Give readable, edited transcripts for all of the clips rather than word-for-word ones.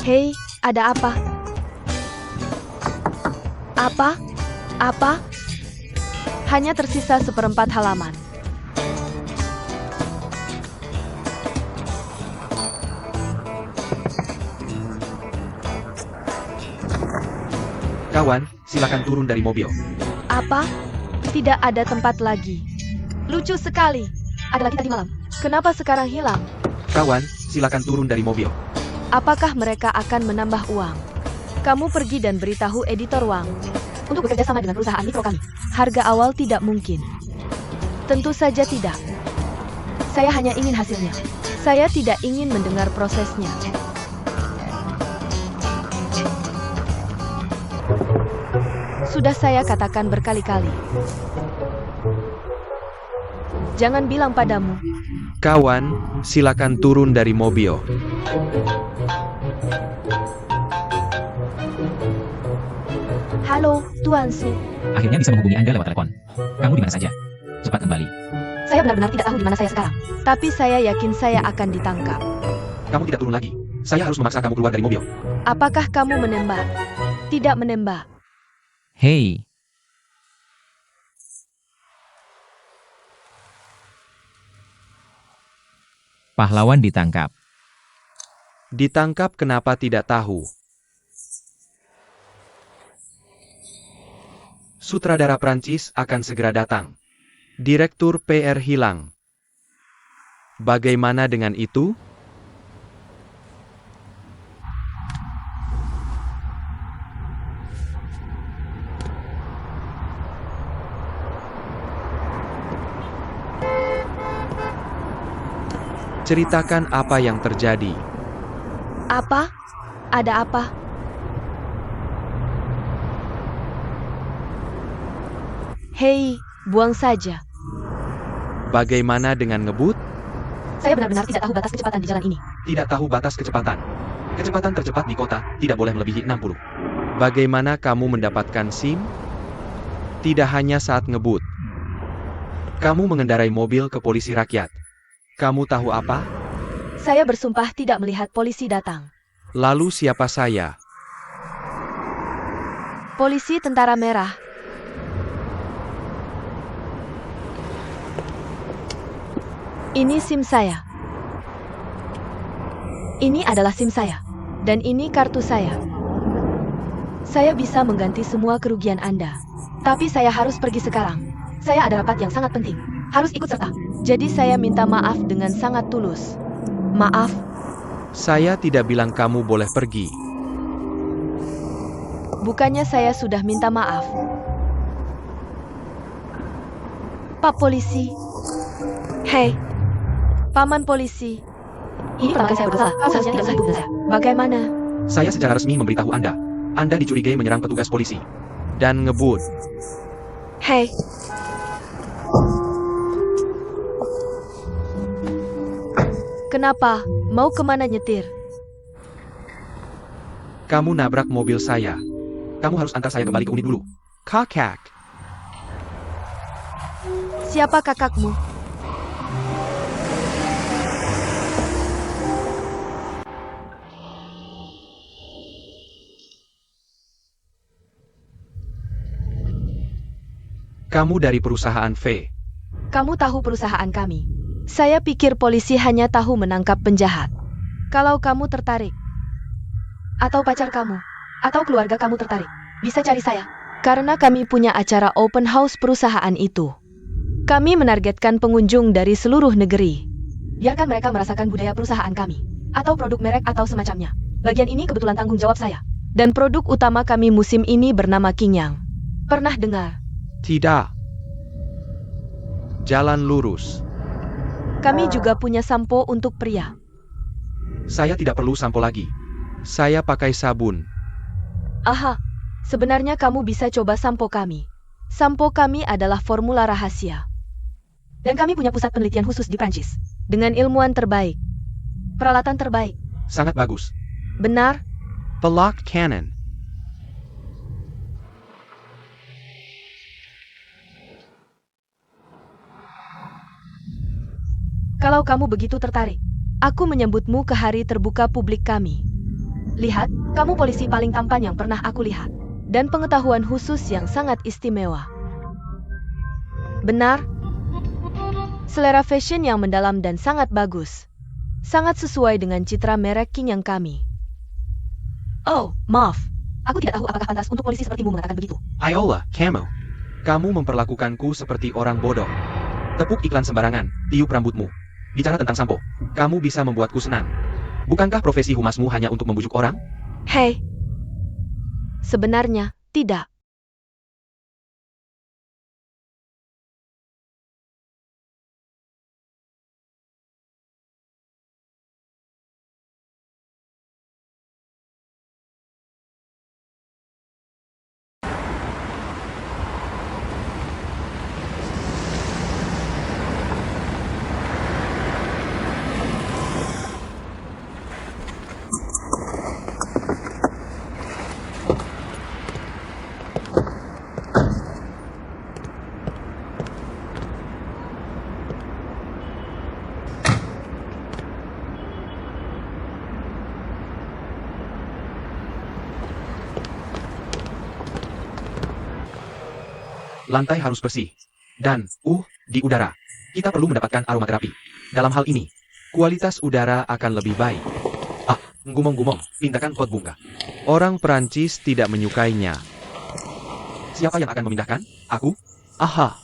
Hei, ada apa? Apa? Apa? Hanya tersisa seperempat halaman. Kawan, silakan turun dari mobil. Apa? Tidak ada tempat lagi. Lucu sekali. Ada lagi tadi malam. Kenapa sekarang hilang? Kawan, silakan turun dari mobil. Apakah mereka akan menambah uang? Kamu pergi dan beritahu editor Wang untuk bekerja sama dengan perusahaan mikro kami. Harga awal tidak mungkin. Tentu saja tidak. Saya hanya ingin hasilnya. Saya tidak ingin mendengar prosesnya. Sudah saya katakan berkali-kali. Jangan bilang padamu. Kawan, silakan turun dari mobil. Halo, Tuan Su. Akhirnya bisa menghubungi Anda lewat telepon. Kamu di mana saja? Cepat kembali. Saya benar-benar tidak tahu di mana saya sekarang. Tapi saya yakin saya akan ditangkap. Kamu tidak turun lagi. Saya harus memaksa kamu keluar dari mobil. Apakah kamu menembak? Tidak menembak. Hei, pahlawan ditangkap. Ditangkap kenapa tidak tahu? Sutradara Prancis akan segera datang. Direktur PR hilang. Bagaimana dengan itu? Ceritakan apa yang terjadi. Apa? Ada apa? Hei, buang saja. Bagaimana dengan ngebut? Saya benar-benar tidak tahu batas kecepatan di jalan ini. Tidak tahu batas kecepatan. Kecepatan tercepat di kota tidak boleh melebihi 60. Bagaimana kamu mendapatkan SIM? Tidak hanya saat ngebut. Kamu mengendarai mobil ke polisi rakyat. Kamu tahu apa? Saya bersumpah tidak melihat polisi datang. Lalu siapa saya? Polisi Tentara Merah. Ini SIM saya. Ini adalah SIM saya. Dan ini kartu saya. Saya bisa mengganti semua kerugian Anda. Tapi saya harus pergi sekarang. Saya ada rapat yang sangat penting. Harus ikut serta. Jadi saya minta maaf dengan sangat tulus. Maaf. Saya tidak bilang kamu boleh pergi. Bukannya saya sudah minta maaf. Pak Polisi. Hei. Paman Polisi. Ini pertama kali saya bersalah. Kamu seharusnya tidak usah ikut dengan saya. Bagaimana? Saya secara resmi memberitahu Anda. Anda dicurigai menyerang petugas polisi. Dan ngebut. Hei. Kenapa? Mau kemana nyetir? Kamu nabrak mobil saya. Kamu harus antar saya kembali ke unit dulu. Kakak. Siapa kakakmu? Kamu dari perusahaan V. Kamu tahu perusahaan kami. Saya pikir polisi hanya tahu menangkap penjahat. Kalau kamu tertarik, atau pacar kamu, atau keluarga kamu tertarik, bisa cari saya. Karena kami punya acara open house perusahaan itu. Kami menargetkan pengunjung dari seluruh negeri. Biarkan mereka merasakan budaya perusahaan kami, atau produk merek atau semacamnya. Bagian ini kebetulan tanggung jawab saya. Dan produk utama kami musim ini bernama Qinyang. Pernah dengar? Tidak. Jalan lurus. Kami juga punya sampo untuk pria. Saya tidak perlu sampo lagi. Saya pakai sabun. Aha, sebenarnya kamu bisa coba sampo kami. Sampo kami adalah formula rahasia. Dan kami punya pusat penelitian khusus di Prancis. Dengan ilmuwan terbaik. Peralatan terbaik. Sangat bagus. Benar? Pelak Cannon. Kalau kamu begitu tertarik, aku menyambutmu ke hari terbuka publik kami. Lihat, kamu polisi paling tampan yang pernah aku lihat. Dan pengetahuan khusus yang sangat istimewa. Benar. Selera fashion yang mendalam dan sangat bagus. Sangat sesuai dengan citra merek King yang kami. Oh, maaf. Aku tidak tahu apakah pantas untuk polisi sepertimu mengatakan begitu. Ayolah, kamu memperlakukanku seperti orang bodoh. Tepuk iklan sembarangan, tiup rambutmu. Bicara tentang sampo, kamu bisa membuatku senang. Bukankah profesi humasmu hanya untuk membujuk orang? Hei. Sebenarnya, tidak. Lantai harus bersih. Dan, di udara. Kita perlu mendapatkan aromaterapi. Dalam hal ini, kualitas udara akan lebih baik. Gumong-gumong, pindahkan pot bunga. Orang Perancis tidak menyukainya. Siapa yang akan memindahkan? Aku? Aha.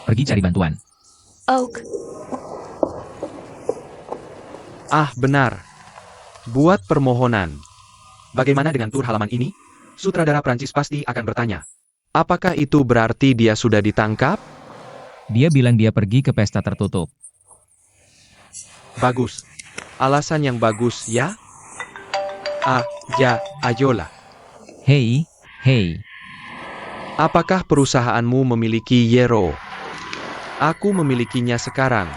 Pergi cari bantuan. Oak. Benar. Buat permohonan. Bagaimana dengan tur halaman ini? Sutradara Prancis pasti akan bertanya. Apakah itu berarti dia sudah ditangkap? Dia bilang dia pergi ke pesta tertutup. Bagus. Alasan yang bagus, ya? Ayolah. Hei. Apakah perusahaanmu memiliki Yero? Aku memilikinya sekarang.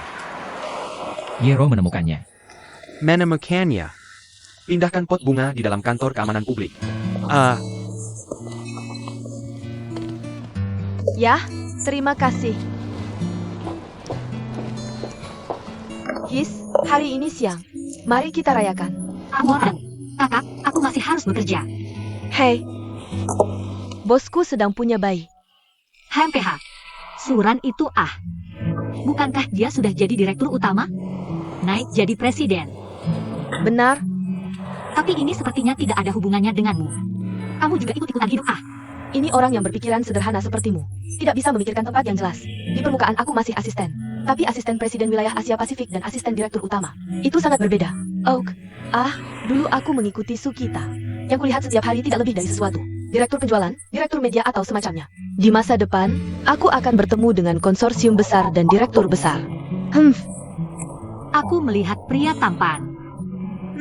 Yero menemukannya. Menemukannya. Pindahkan pot bunga di dalam kantor keamanan publik. Ya, terima kasih. His, hari ini siang. Mari kita rayakan. Kakak, aku masih harus bekerja. Hei. Bosku sedang punya bayi. HMPH. Suran itu Bukankah dia sudah jadi direktur utama? Naik jadi presiden. Benar. Tapi ini sepertinya tidak ada hubungannya denganmu. Kamu juga ikut-ikutan hidup Ini orang yang berpikiran sederhana sepertimu. Tidak bisa memikirkan tempat yang jelas. Di permukaan aku masih asisten. Tapi asisten presiden wilayah Asia Pasifik dan asisten direktur utama. Itu sangat berbeda. Oak. Dulu aku mengikuti Sukita. Yang kulihat setiap hari tidak lebih dari sesuatu. Direktur penjualan, direktur media atau semacamnya. Di masa depan, aku akan bertemu dengan konsorsium besar dan direktur besar. Aku melihat pria tampan.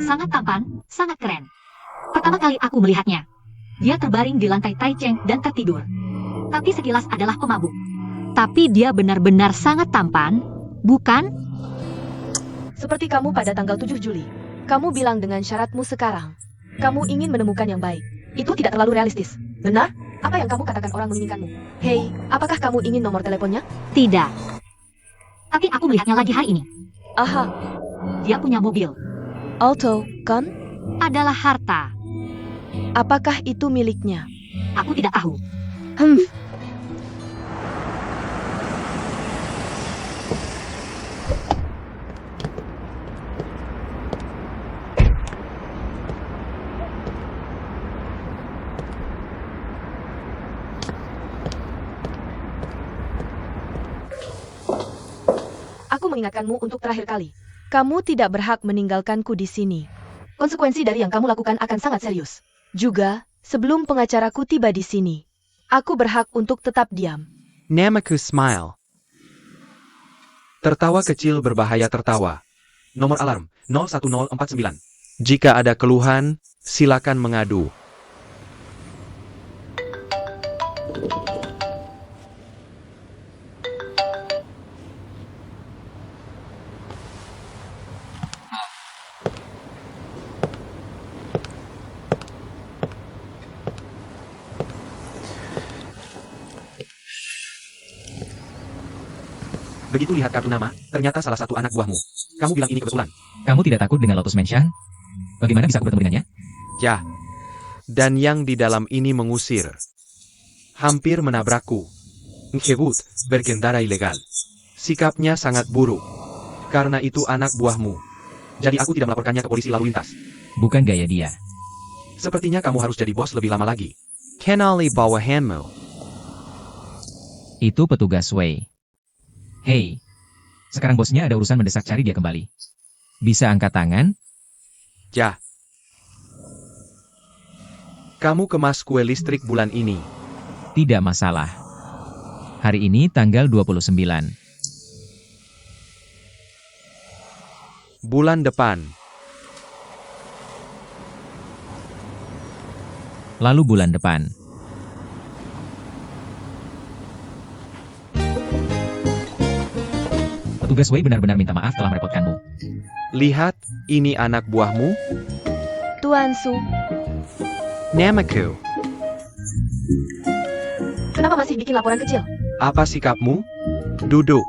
Sangat tampan, sangat keren. Pertama kali aku melihatnya. Dia terbaring di lantai Taicheng dan tertidur. Tapi sekilas adalah pemabuk. Tapi dia benar-benar sangat tampan, bukan? Seperti kamu pada tanggal 7 Juli. Kamu bilang dengan syaratmu sekarang. Kamu ingin menemukan yang baik. Itu tidak terlalu realistis. Benar? Apa yang kamu katakan orang menginginkanmu? Hei, apakah kamu ingin nomor teleponnya? Tidak. Tapi aku melihatnya lagi hari ini. Dia punya mobil. Auto, kan? Adalah harta. Apakah itu miliknya? Aku tidak tahu. Aku mengingatkanmu untuk terakhir kali. Kamu tidak berhak meninggalkanku di sini. Konsekuensi dari yang kamu lakukan akan sangat serius. Juga, sebelum pengacaraku tiba di sini, aku berhak untuk tetap diam. Namaku Smile. Tertawa kecil berbahaya tertawa. Nomor alarm 01049. Jika ada keluhan, silakan mengadu. Begitu lihat kartu nama, ternyata salah satu anak buahmu. Kamu bilang ini kebetulan. Kamu tidak takut dengan Lotus Mansion? Bagaimana bisa aku bertemu dengannya? Ya. Dan yang di dalam ini mengusir. Hampir menabrakku. Ngebut, berkendara ilegal. Sikapnya sangat buruk. Karena itu anak buahmu. Jadi aku tidak melaporkannya ke polisi lalu lintas. Bukan gaya dia. Sepertinya kamu harus jadi bos lebih lama lagi. Kenali bawahanmu. Itu petugas Wei. Hei, sekarang bosnya ada urusan mendesak, cari dia kembali. Bisa angkat tangan? Ya. Kamu kemas kue listrik bulan ini. Tidak masalah. Hari ini tanggal 29. Bulan depan. Lalu bulan depan. Petugas Wei benar-benar minta maaf telah merepotkanmu. Lihat, ini anak buahmu. Tuan Su, Namaku. kenapa masih bikin laporan kecil? Apa sikapmu? Duduk.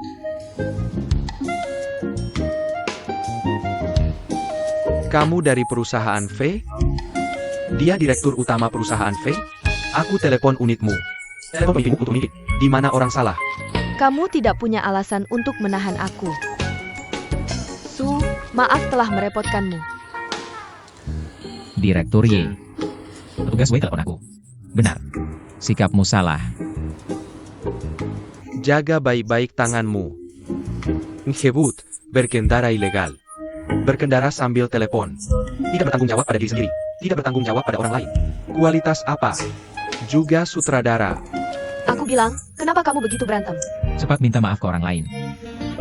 Kamu dari perusahaan V? Dia direktur utama perusahaan V? Aku telepon unitmu. Telepon pemimpinmu untuk mikir. Di mana orang salah? Kamu tidak punya alasan untuk menahan aku. Su, maaf telah merepotkanmu. Direktur Y. Petugas Wei telepon aku. Benar. Sikapmu salah. Jaga baik-baik tanganmu. Ngebut, berkendara ilegal. Berkendara sambil telepon. Tidak bertanggung jawab pada diri sendiri. Tidak bertanggung jawab pada orang lain. Kualitas apa? Juga sutradara. Aku bilang, kenapa kamu begitu berantem? Cepat minta maaf ke orang lain.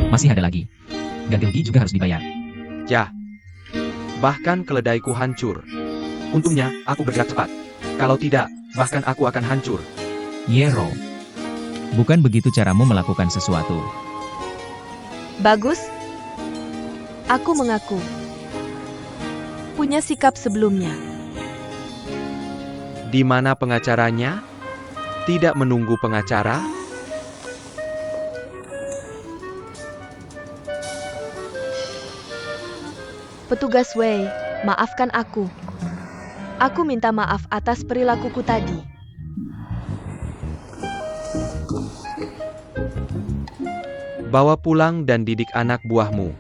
Masih ada lagi. Ganti rugi juga harus dibayar. Ya. Bahkan keledaiku hancur. Untungnya, aku bergerak cepat. Kalau tidak, bahkan aku akan hancur. Yero. Bukan begitu caramu melakukan sesuatu. Bagus. Aku mengaku. Punya sikap sebelumnya. Di mana pengacaranya? Tidak menunggu pengacara? Petugas Wei, maafkan aku. Aku minta maaf atas perilakuku tadi. Bawa pulang dan didik anak buahmu.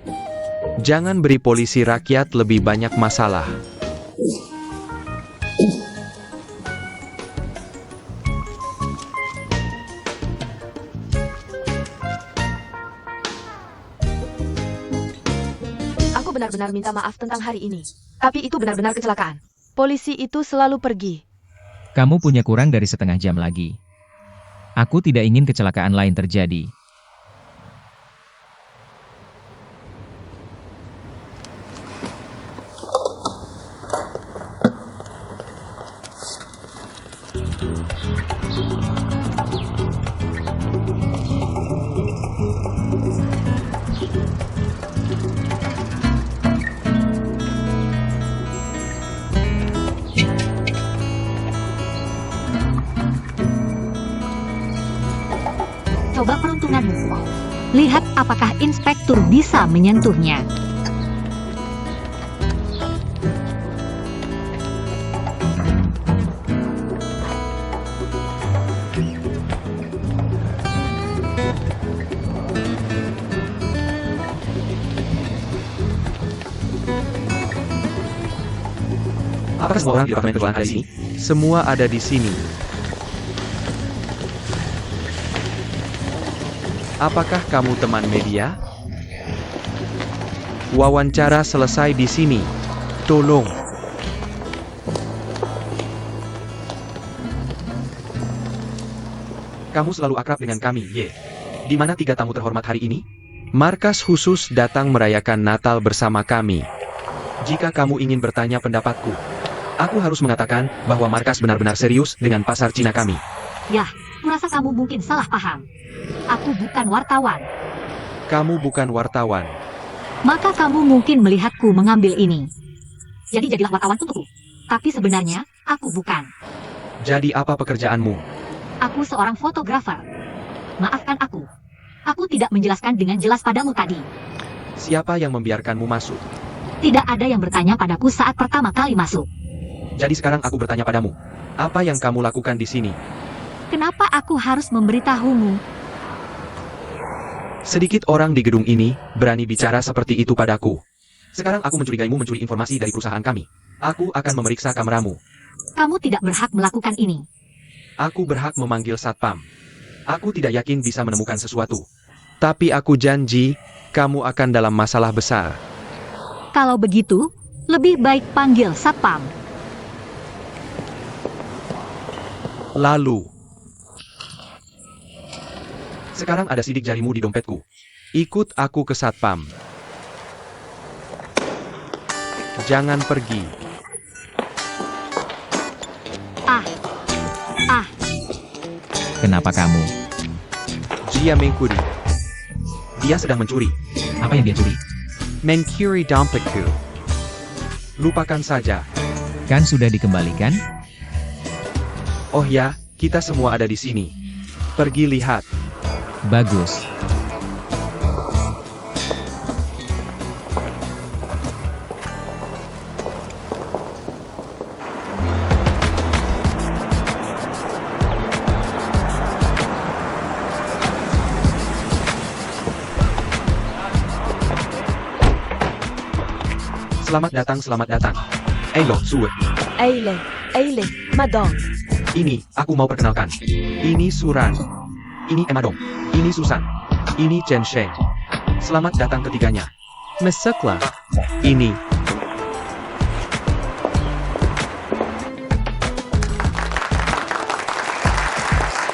Jangan beri polisi rakyat lebih banyak masalah. Aku benar-benar minta maaf tentang hari ini. Tapi itu benar-benar kecelakaan. Polisi itu selalu pergi. Kamu punya kurang dari setengah jam lagi. Aku tidak ingin kecelakaan lain terjadi. Coba peruntunganmu. Lihat apakah inspektur bisa menyentuhnya. Apakah semua orang di departemen penjualan ada di sini? Semua ada di sini. Apakah kamu teman media? Wawancara selesai di sini. Tolong. Kamu selalu akrab dengan kami, Ye. Di mana 3 tamu terhormat hari ini? Markas khusus datang merayakan Natal bersama kami. Jika kamu ingin bertanya pendapatku, aku harus mengatakan bahwa markas benar-benar serius dengan pasar Cina kami. Yah, kurasa kamu mungkin salah paham. Aku bukan wartawan. Kamu bukan wartawan. Maka kamu mungkin melihatku mengambil ini. Jadi jadilah wartawan untukku. Tapi sebenarnya, aku bukan. Jadi apa pekerjaanmu? Aku seorang fotografer. Maafkan aku. Aku tidak menjelaskan dengan jelas padamu tadi. Siapa yang membiarkanmu masuk? Tidak ada yang bertanya padaku saat pertama kali masuk. Jadi sekarang aku bertanya padamu. Apa yang kamu lakukan di sini? Kenapa aku harus memberitahumu? Sedikit orang di gedung ini berani bicara seperti itu padaku. Sekarang aku mencurigaimu mencuri informasi dari perusahaan kami. Aku akan memeriksa kameramu. Kamu tidak berhak melakukan ini. Aku berhak memanggil satpam. Aku tidak yakin bisa menemukan sesuatu. Tapi aku janji, kamu akan dalam masalah besar. Kalau begitu, lebih baik panggil satpam. Lalu, sekarang ada sidik jarimu di dompetku. Ikut aku ke satpam. Jangan pergi. Kenapa kamu? Dia mencuri. Dia sedang mencuri. Apa yang dia curi? Mencuri dompetku. Lupakan saja. Kan sudah dikembalikan? Oh ya, kita semua ada di sini. Pergi lihat. Bagus. Selamat datang, selamat datang. Lo, Sue. Eile, Madong. Ini, aku mau perkenalkan. Ini Suran. Ini Emma Dong. Ini Susan. Ini Chen Sheng. Selamat datang ketiganya. Masuklah. Ini.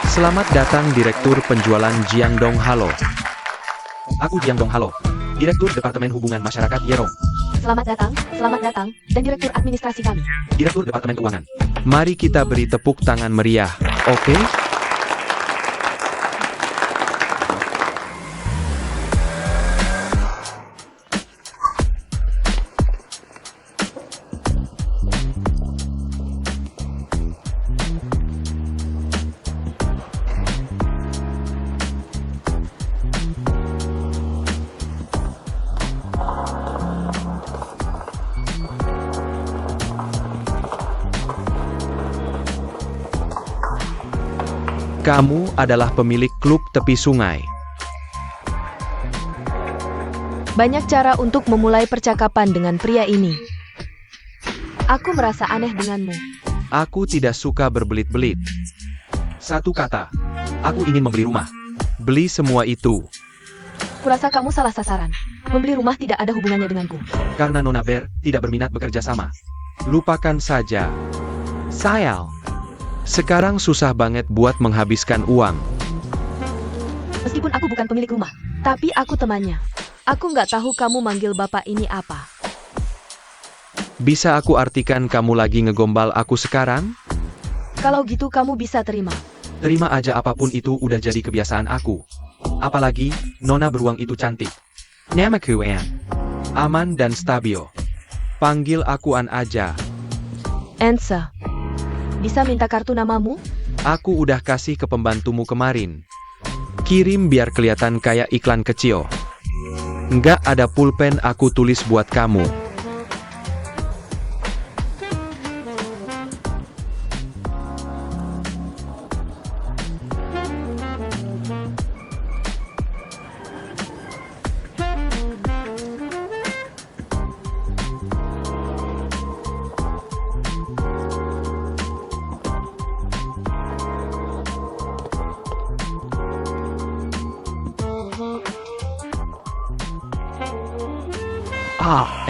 Selamat datang Direktur Penjualan Jiangdong Halo. Aku Jiangdong Halo. Direktur Departemen Hubungan Masyarakat Yerong. Selamat datang, dan Direktur Administrasi kami. Direktur Departemen Keuangan. Mari kita beri tepuk tangan meriah, oke? Kamu adalah pemilik klub tepi sungai. Banyak cara untuk memulai percakapan dengan pria ini. Aku merasa aneh denganmu. Aku tidak suka berbelit-belit. Satu kata, aku ingin membeli rumah. Beli semua itu. Kurasa kamu salah sasaran. Membeli rumah tidak ada hubungannya denganku. Karena Nona Bear tidak berminat bekerja sama. Lupakan saja. Sayang. Sekarang susah banget buat menghabiskan uang. Meskipun aku bukan pemilik rumah, tapi aku temannya. Aku nggak tahu kamu manggil bapak ini apa. Bisa aku artikan kamu lagi ngegombal aku sekarang? Kalau gitu kamu bisa terima. Terima aja, apapun itu udah jadi kebiasaan aku. Apalagi, Nona beruang itu cantik. Namaku Ann. Aman dan stabil. Panggil aku Ann aja. Ensa. Bisa minta kartu namamu? Aku udah kasih ke pembantumu kemarin. Kirim biar kelihatan kayak iklan kecil. Nggak ada pulpen aku tulis buat kamu.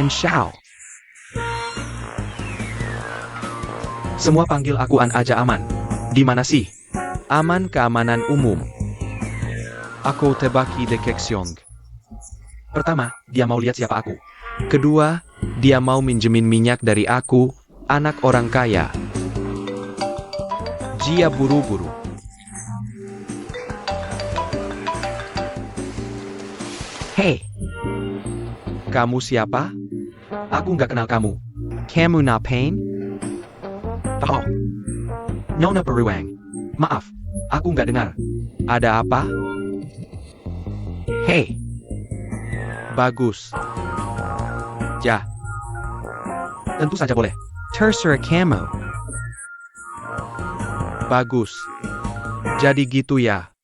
And Shao. Semua panggil aku An aja. Aman. Di mana sih? Aman, keamanan umum. Aku tebaki dekeksiong. Pertama, dia mau lihat siapa aku. Kedua, dia mau minjemin minyak dari aku, anak orang kaya. Dia buru-buru. Hei. Kamu siapa? Aku nggak kenal kamu. Kamu ngapain? Oh. Nona Beruang. Maaf, aku nggak dengar. Ada apa? Hei. Bagus. Ya, Tentu saja boleh. Terserah kamu. Bagus. Jadi gitu ya.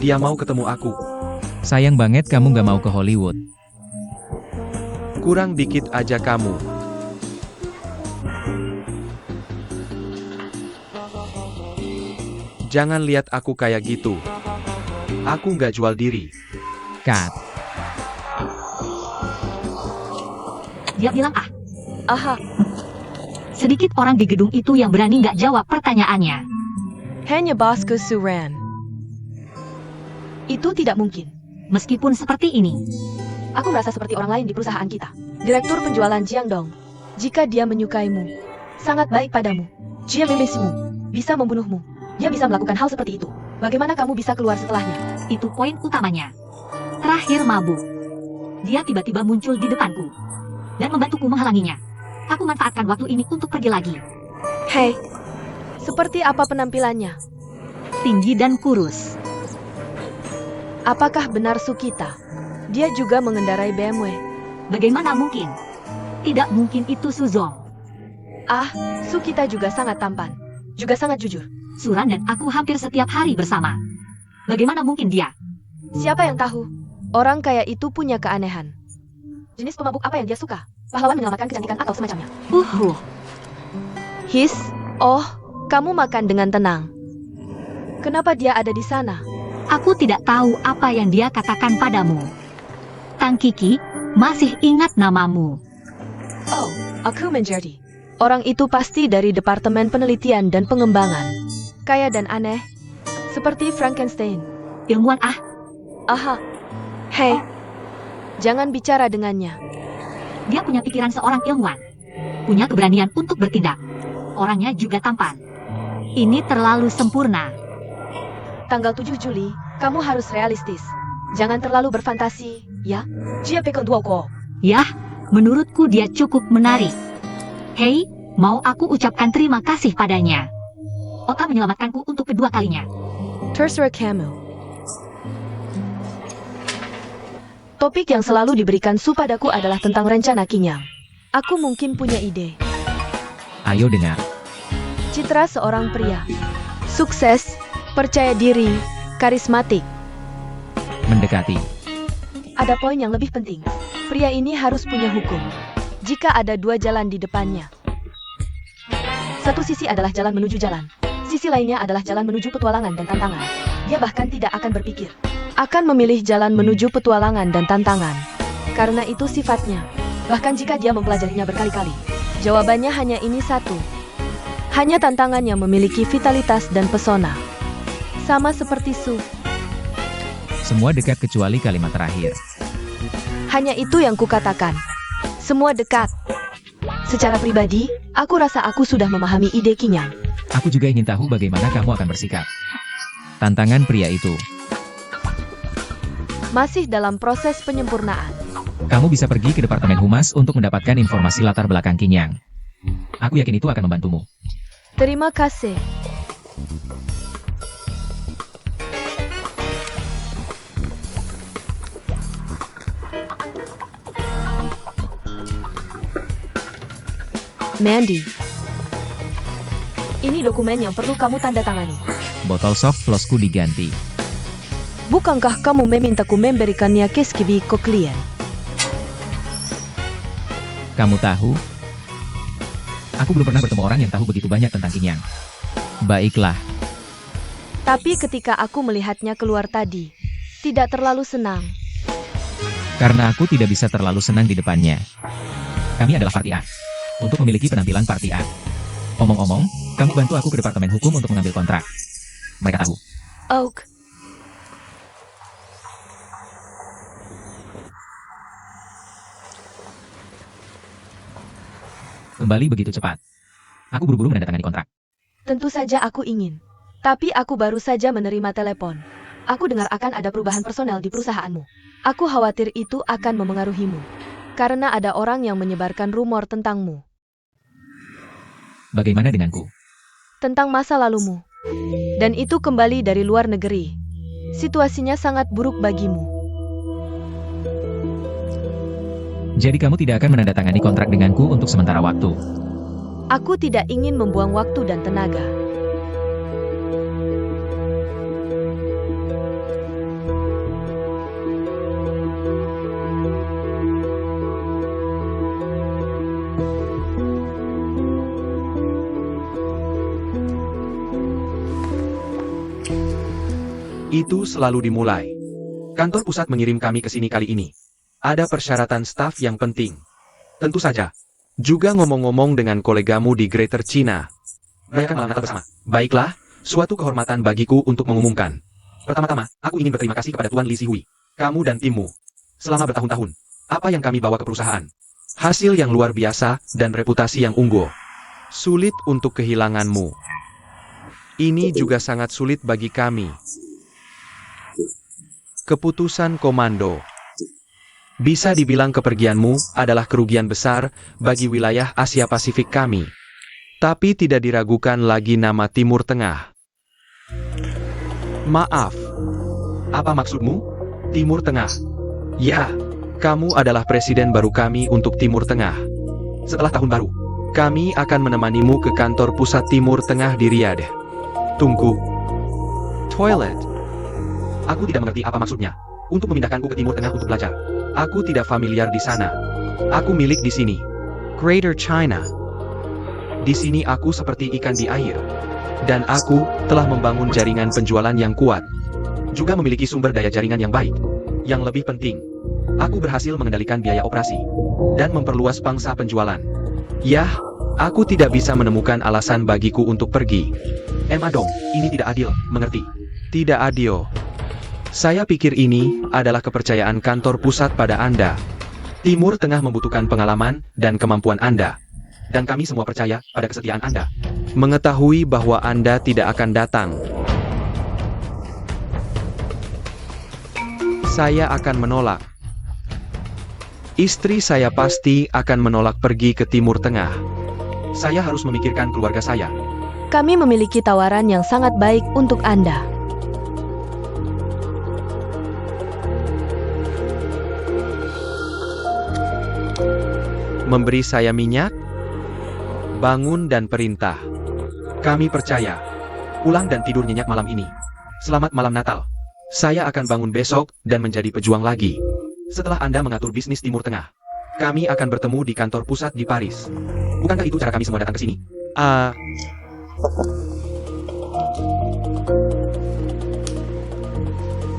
Dia mau ketemu aku. Sayang banget kamu gak mau ke Hollywood. Kurang dikit aja kamu. Jangan lihat aku kayak gitu. Aku nggak jual diri. Kat, Dia bilang Aha, sedikit orang di gedung itu yang berani nggak jawab pertanyaannya. hanya bosku Suran. Itu tidak mungkin. Meskipun seperti ini, Aku merasa seperti orang lain di perusahaan kita. Direktur penjualan Jiang Dong. Jika dia menyukaimu, sangat baik padamu, dia membensimu, bisa membunuhmu. Dia bisa melakukan hal seperti itu. Bagaimana kamu bisa keluar setelahnya? itu poin utamanya. Terakhir mabuk. Dia tiba-tiba muncul di depanku dan membantuku menghalanginya. Aku manfaatkan waktu ini untuk pergi lagi. Hei, seperti apa penampilannya? Tinggi dan kurus. Apakah benar Sukita? Dia juga mengendarai BMW. Bagaimana mungkin? Tidak mungkin itu Suzong. Sukita juga sangat tampan. Juga sangat jujur. Suran dan aku hampir setiap hari bersama. Bagaimana mungkin dia? Siapa yang tahu? Orang kaya itu punya keanehan. Jenis pemabuk apa yang dia suka? Pahlawan menyelamatkan kecantikan atau semacamnya. His, kamu makan dengan tenang. Kenapa dia ada di sana? Aku tidak tahu apa yang dia katakan padamu. Tang Kiki, masih ingat namamu. Aku menjadi. Orang itu pasti dari Departemen Penelitian dan Pengembangan. Kaya dan aneh. Seperti Frankenstein. Ilmuwan Hei, jangan bicara dengannya. Dia punya pikiran seorang ilmuwan. Punya keberanian untuk bertindak. Orangnya juga tampan. Ini terlalu sempurna. Tanggal 7 Juli, kamu harus realistis. Jangan terlalu berfantasi, ya? Dia pekan dua ko. Yah, menurutku dia cukup menarik. Hei, mau aku ucapkan terima kasih padanya. Oka menyelamatkanku untuk kedua kalinya. Terserah kamu. Topik yang selalu diberikan Su padaku adalah tentang rencana Kinyang. Aku mungkin punya ide. ayo dengar. Citra seorang pria. Sukses, percaya diri, karismatik. Mendekati. Ada poin yang lebih penting. Pria ini harus punya hukum. Jika ada dua jalan di depannya. Satu sisi adalah jalan menuju jalan. Sisi lainnya adalah jalan menuju petualangan dan tantangan. Dia bahkan tidak akan berpikir. Akan memilih jalan menuju petualangan dan tantangan. Karena itu sifatnya. Bahkan jika dia mempelajarinya berkali-kali. Jawabannya hanya ini satu. Hanya tantangan yang memiliki vitalitas dan pesona. Sama seperti Su. Semua dekat kecuali kalimat terakhir. Hanya itu yang kukatakan. Semua dekat. Secara pribadi, aku rasa aku sudah memahami ide Kinyang. Aku juga ingin tahu bagaimana kamu akan bersikap. Tantangan pria itu. Masih dalam proses penyempurnaan. Kamu bisa pergi ke Departemen Humas untuk mendapatkan informasi latar belakang Kinyang. Aku yakin itu akan membantumu. Terima kasih. Mandy. Ini dokumen yang perlu kamu tanda tangani. Botol soft flosku diganti. Bukankah kamu memintaku memberikannya ke Skibiko klien? Kamu tahu? Aku belum pernah bertemu orang yang tahu begitu banyak tentang Kinyang. Baiklah. Tapi ketika aku melihatnya keluar tadi, tidak terlalu senang. Karena aku tidak bisa terlalu senang di depannya. Kami adalah parti A. Untuk memiliki penampilan parti A. Omong-omong, kamu bantu aku ke Departemen Hukum untuk mengambil kontrak. Mereka tahu. Oak. Kembali begitu cepat. Aku buru-buru menandatangani kontrak. Tentu saja aku ingin. Tapi aku baru saja menerima telepon. Aku dengar akan ada perubahan personel di perusahaanmu. Aku khawatir itu akan memengaruhimu. Karena ada orang yang menyebarkan rumor tentangmu. Bagaimana denganku? Tentang masa lalumu. Dan itu kembali dari luar negeri. Situasinya sangat buruk bagimu. Jadi kamu tidak akan menandatangani kontrak denganku untuk sementara waktu. Aku tidak ingin membuang waktu dan tenaga. Itu selalu dimulai. Kantor pusat mengirim kami ke sini kali ini. Ada persyaratan staf yang penting. Tentu saja. Juga ngomong-ngomong dengan kolegamu di Greater China. Merayakan malam Natal bersama. Baiklah, suatu kehormatan bagiku untuk mengumumkan. Pertama-tama, aku ingin berterima kasih kepada Tuan Li Zihui, kamu dan timmu. Selama bertahun-tahun, apa yang kami bawa ke perusahaan? Hasil yang luar biasa dan reputasi yang unggul. Sulit untuk kehilanganmu. Ini juga sangat sulit bagi kami. Keputusan komando. Bisa dibilang kepergianmu adalah kerugian besar bagi wilayah Asia Pasifik kami. Tapi tidak diragukan lagi nama Timur Tengah. Maaf. Apa maksudmu? Timur Tengah. Ya, kamu adalah presiden baru kami untuk Timur Tengah. Setelah tahun baru, kami akan menemanimu ke kantor pusat Timur Tengah di Riyadh. Tunggu. Toilet. Aku tidak mengerti apa maksudnya. Untuk memindahkanku ke Timur Tengah untuk belajar. Aku tidak familiar di sana. Aku milik di sini. Greater China. Di sini aku seperti ikan di air. Dan aku telah membangun jaringan penjualan yang kuat. Juga memiliki sumber daya jaringan yang baik. Yang lebih penting, aku berhasil mengendalikan biaya operasi. Dan memperluas pangsa penjualan. Yah, aku tidak bisa menemukan alasan bagiku untuk pergi. Dong, ini tidak adil, mengerti? Tidak adil. Saya pikir ini adalah kepercayaan kantor pusat pada Anda. Timur Tengah membutuhkan pengalaman dan kemampuan Anda. Dan kami semua percaya pada kesetiaan Anda. Mengetahui bahwa Anda tidak akan datang. Saya akan menolak. Istri saya pasti akan menolak pergi ke Timur Tengah. Saya harus memikirkan keluarga saya. Kami memiliki tawaran yang sangat baik untuk Anda. Memberi saya minyak, bangun dan perintah. Kami percaya. Pulang dan tidur nyenyak malam ini. Selamat malam Natal. Saya akan bangun besok dan menjadi pejuang lagi. Setelah Anda mengatur bisnis Timur Tengah, kami akan bertemu di kantor pusat di Paris. Bukankah itu cara kami semua datang ke sini?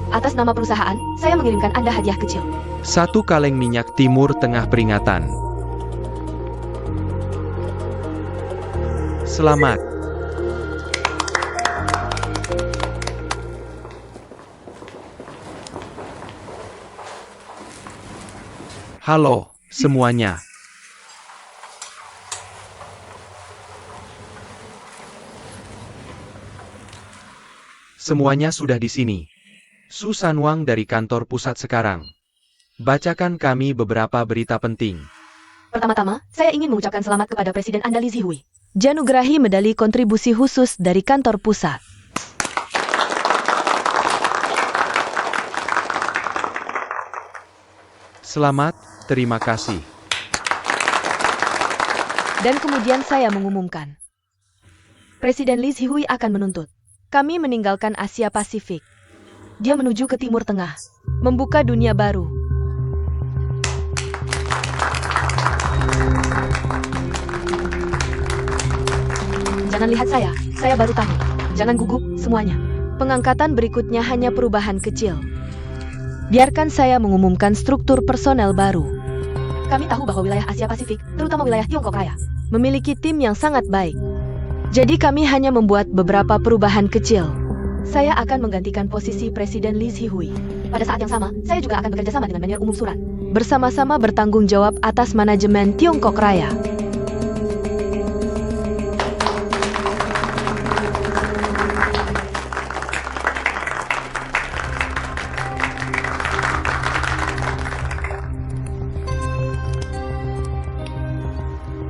Atas nama perusahaan, saya mengirimkan Anda hadiah kecil. 1 kaleng minyak Timur Tengah peringatan. Selamat. Halo, semuanya. Semuanya sudah di sini. Susan Wang dari kantor pusat sekarang. Bacakan kami beberapa berita penting. Pertama-tama, saya ingin mengucapkan selamat kepada Presiden Anda Li Zihui. Janugerahi medali kontribusi khusus dari kantor pusat. Selamat, terima kasih. Dan kemudian saya mengumumkan. Presiden Li Zihui akan menuntut. Kami meninggalkan Asia Pasifik. Dia menuju ke Timur Tengah. Membuka dunia baru. Jangan lihat saya baru tahu. Jangan gugup, semuanya. Pengangkatan berikutnya hanya perubahan kecil. Biarkan saya mengumumkan struktur personel baru. Kami tahu bahwa wilayah Asia Pasifik, terutama wilayah Tiongkok Raya, memiliki tim yang sangat baik. Jadi kami hanya membuat beberapa perubahan kecil. Saya akan menggantikan posisi Presiden Li Zihui. Pada saat yang sama, saya juga akan bekerja sama dengan Manajer Umum Surat. Bersama-sama bertanggung jawab atas manajemen Tiongkok Raya.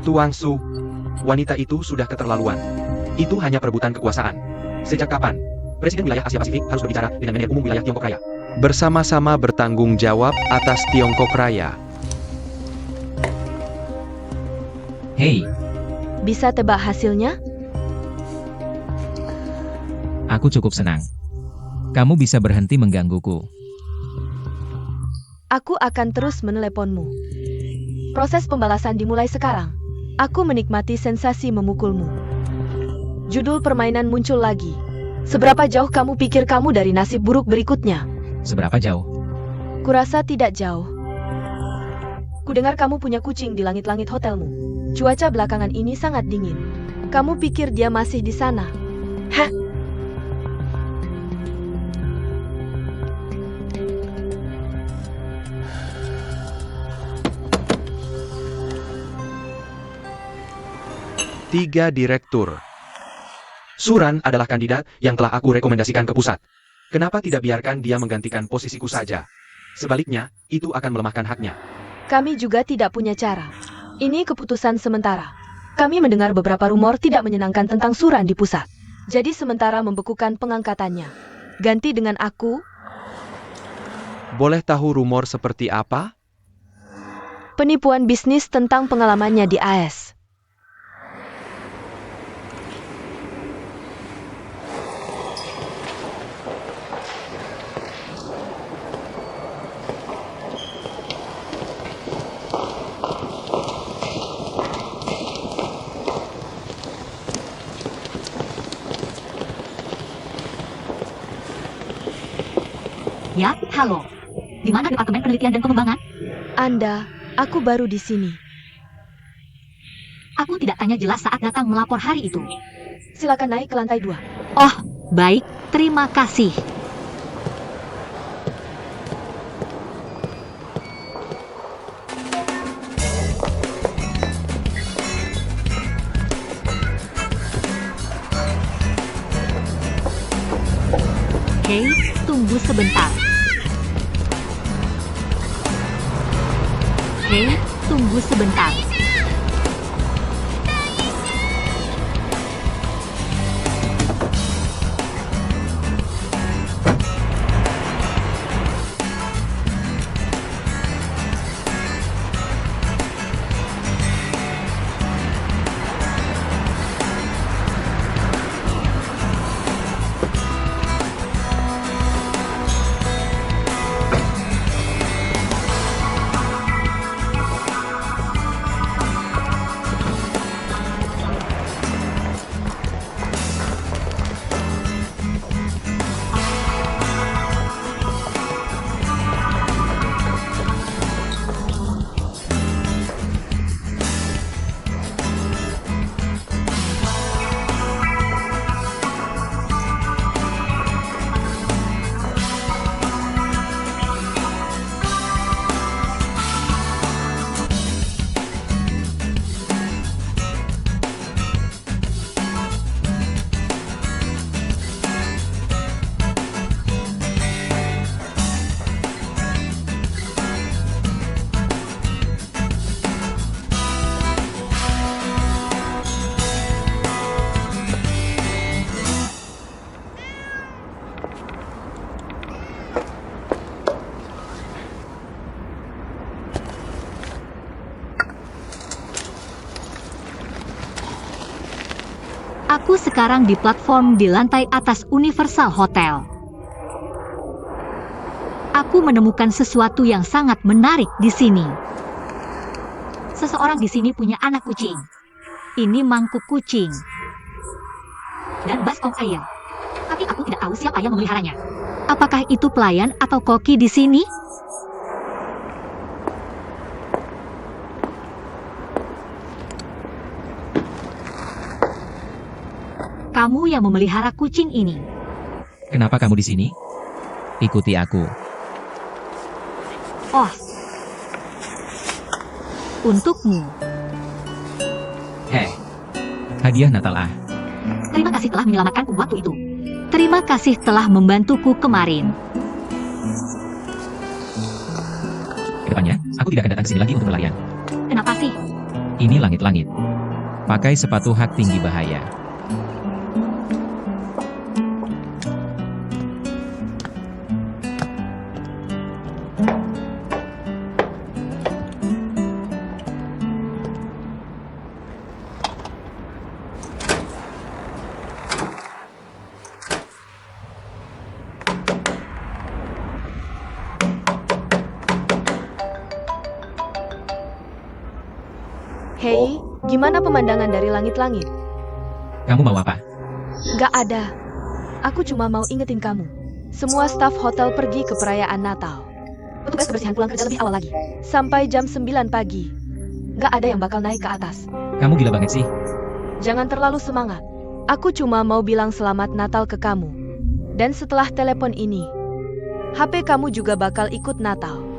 Tuan Su, wanita itu sudah keterlaluan. Itu hanya perebutan kekuasaan. Sejak kapan? Presiden wilayah Asia Pasifik harus berbicara dengan Manajer Umum wilayah Tiongkok Raya. Bersama-sama bertanggung jawab atas Tiongkok Raya. Hei, Bisa tebak hasilnya? aku cukup senang. Kamu bisa berhenti menggangguku. Aku akan terus meneleponmu. Proses pembalasan dimulai sekarang. Aku menikmati sensasi memukulmu. Judul permainan muncul lagi. Seberapa jauh kamu pikir kamu dari nasib buruk berikutnya? Seberapa jauh? Kurasa tidak jauh. Kudengar kamu punya kucing di langit-langit hotelmu. Cuaca belakangan ini sangat dingin. Kamu pikir dia masih di sana? Hah? Tiga direktur. Suran adalah kandidat yang telah aku rekomendasikan ke pusat. Kenapa tidak biarkan dia menggantikan posisiku saja? Sebaliknya, itu akan melemahkan haknya. Kami juga tidak punya cara. Ini keputusan sementara. Kami mendengar beberapa rumor tidak menyenangkan tentang Suran di pusat. Jadi sementara membekukan pengangkatannya. Ganti dengan aku. Boleh tahu rumor seperti apa? Penipuan bisnis tentang pengalamannya di AS. Ya, halo. Di mana Departemen Penelitian dan Pengembangan? Anda, aku baru di sini. Aku tidak tanya jelas saat datang melapor hari itu. Silakan naik ke lantai 2. Oh, baik. Terima kasih. Hei, tunggu sebentar. Hei, tunggu sebentar. Aku sekarang di platform di lantai atas Universal Hotel. Aku menemukan sesuatu yang sangat menarik di sini. Seseorang di sini punya anak kucing. Ini mangkuk kucing. Dan baskom air. Tapi aku tidak tahu siapa yang memeliharanya. Apakah itu pelayan atau koki di sini? Kamu yang memelihara kucing ini. Kenapa kamu di sini? Ikuti aku. Oh. Untukmu. Hei, hadiah Natal ah. Terima kasih telah menyelamatkanku waktu itu. Terima kasih telah membantuku kemarin. Kedepannya, aku tidak akan datang ke sini lagi untuk berlarian. Kenapa sih? Ini langit-langit. Pakai sepatu hak tinggi bahaya. Hei, gimana pemandangan dari langit-langit? Kamu mau apa? Gak ada. Aku cuma mau ingetin kamu. Semua staf hotel pergi ke perayaan Natal. Petugas kebersihan pulang kerja lebih awal lagi. Sampai jam 9 pagi. Gak ada yang bakal naik ke atas. Kamu gila banget sih. Jangan terlalu semangat. Aku cuma mau bilang selamat Natal ke kamu. Dan setelah telepon ini, HP kamu juga bakal ikut Natal.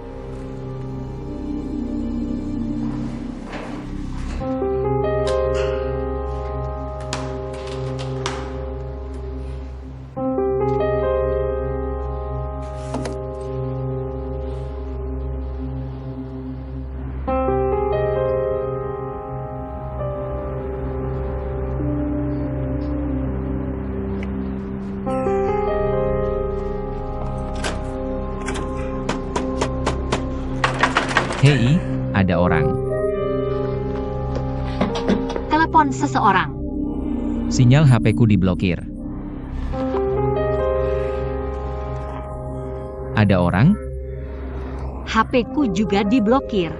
Hei, ada orang. Telepon seseorang. Sinyal HP-ku diblokir. Ada orang? HP-ku juga diblokir.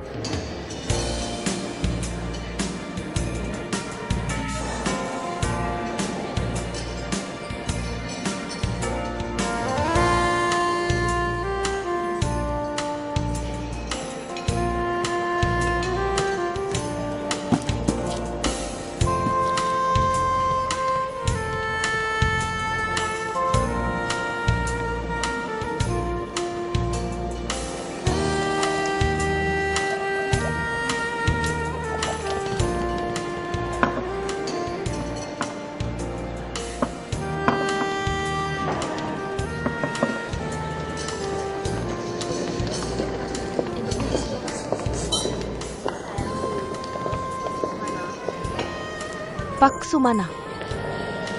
Pak Sumana.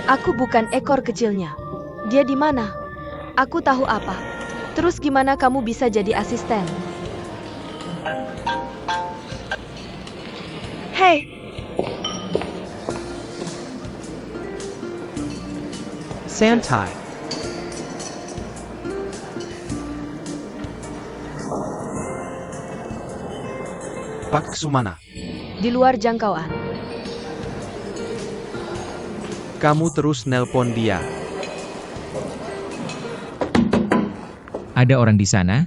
Aku bukan ekor kecilnya. Dia di mana? Aku tahu apa. Terus gimana kamu bisa jadi asisten? Hei, Santai. Pak Sumana, di luar jangkauan. kamu terus nelpon dia. Ada orang di sana?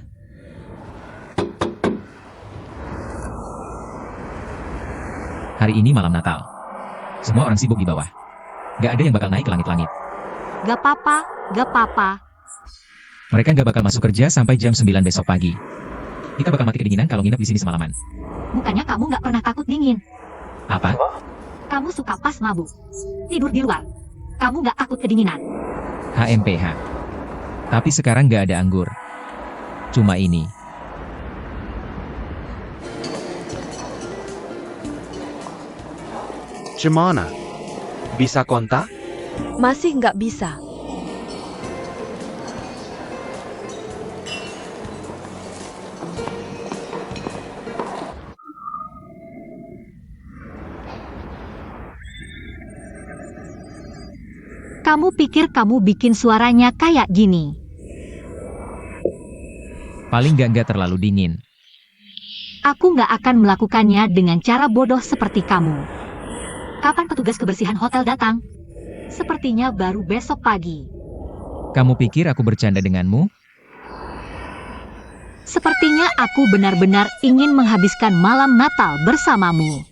Hari ini malam Natal. Semua orang sibuk di bawah. Gak ada yang bakal naik ke langit-langit. Gak apa-apa, gak apa-apa. Mereka gak bakal masuk kerja sampai jam 9 besok pagi. Kita bakal mati kedinginan kalau nginep di sini semalaman. Bukannya kamu gak pernah takut dingin. Apa? Kamu suka pas mabuk. Tidur di luar. Kamu gak takut kedinginan. HMPH. Tapi sekarang gak ada anggur. Cuma ini. Gimana? Bisa kontak? Masih nggak bisa. Kamu pikir kamu bikin suaranya kayak gini. Paling gak terlalu dingin. Aku gak akan melakukannya dengan cara bodoh seperti kamu. Kapan petugas kebersihan hotel datang? Sepertinya baru besok pagi. Kamu pikir aku bercanda denganmu? Sepertinya aku benar-benar ingin menghabiskan malam Natal bersamamu.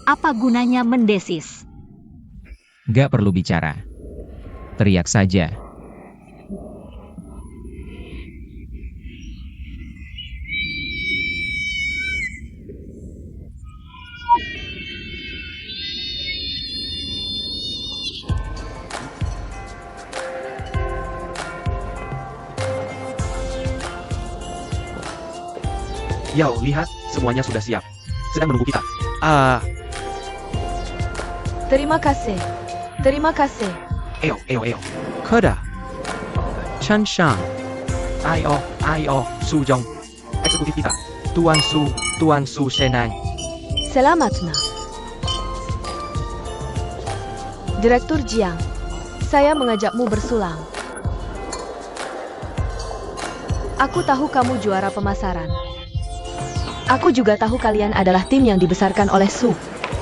Apa gunanya mendesis? Gak perlu bicara. Teriak saja. Yao, lihat, semuanya sudah siap. Sedang menunggu kita. Terima kasih. Terima kasih. Eo. Koda. Chan Shang. Ayo, Sujong. Eksekutif kita. Tuan Su Shenang. Selamat, Nak. Direktur Jiang, saya mengajakmu bersulang. Aku tahu kamu juara pemasaran. Aku juga tahu kalian adalah tim yang dibesarkan oleh Su.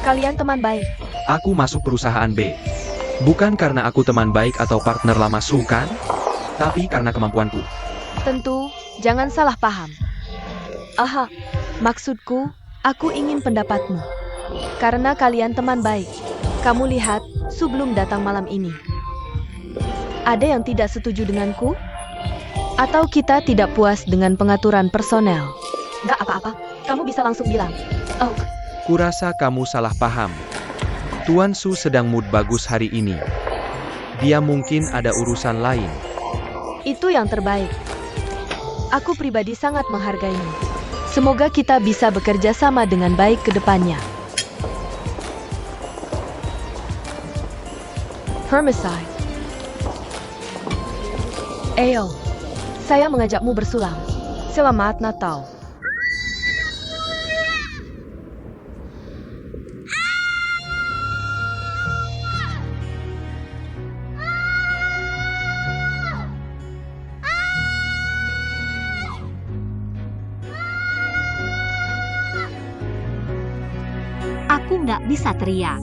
Kalian teman baik. Aku masuk perusahaan B. Bukan karena aku teman baik atau partner lama Su kan? Tapi karena kemampuanku. Tentu, jangan salah paham. Aha, maksudku, aku ingin pendapatmu. Karena kalian teman baik. Kamu lihat, Su belum datang malam ini. Ada yang tidak setuju denganku? Atau kita tidak puas dengan pengaturan personel? Gak apa-apa, kamu bisa langsung bilang. Oh, Kurasa kamu salah paham. Tuan Su sedang mood bagus hari ini. Dia mungkin ada urusan lain. itu yang terbaik. Aku pribadi sangat menghargaimu. Semoga kita bisa bekerja sama dengan baik ke depannya. Hermeside. Ayo, saya mengajakmu bersulam. Selamat Natal. Aku nggak bisa teriak.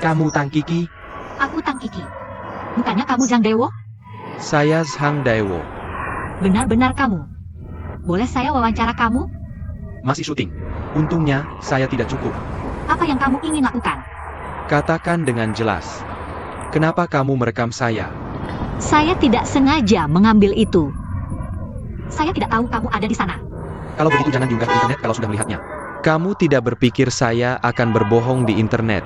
Kamu Tang Kiki, Aku Tang Kiki. Bukannya kamu Zhang Dewo? saya Zhang Daewo. Benar-benar kamu. Boleh saya wawancara kamu? Masih syuting. Untungnya, saya tidak cukup. Apa yang kamu ingin lakukan? Katakan dengan jelas. Kenapa kamu merekam saya? Saya tidak sengaja mengambil itu. Saya tidak tahu kamu ada di sana. Kalau begitu jangan diunggah ke internet kalau sudah melihatnya. Kamu tidak berpikir saya akan berbohong di internet.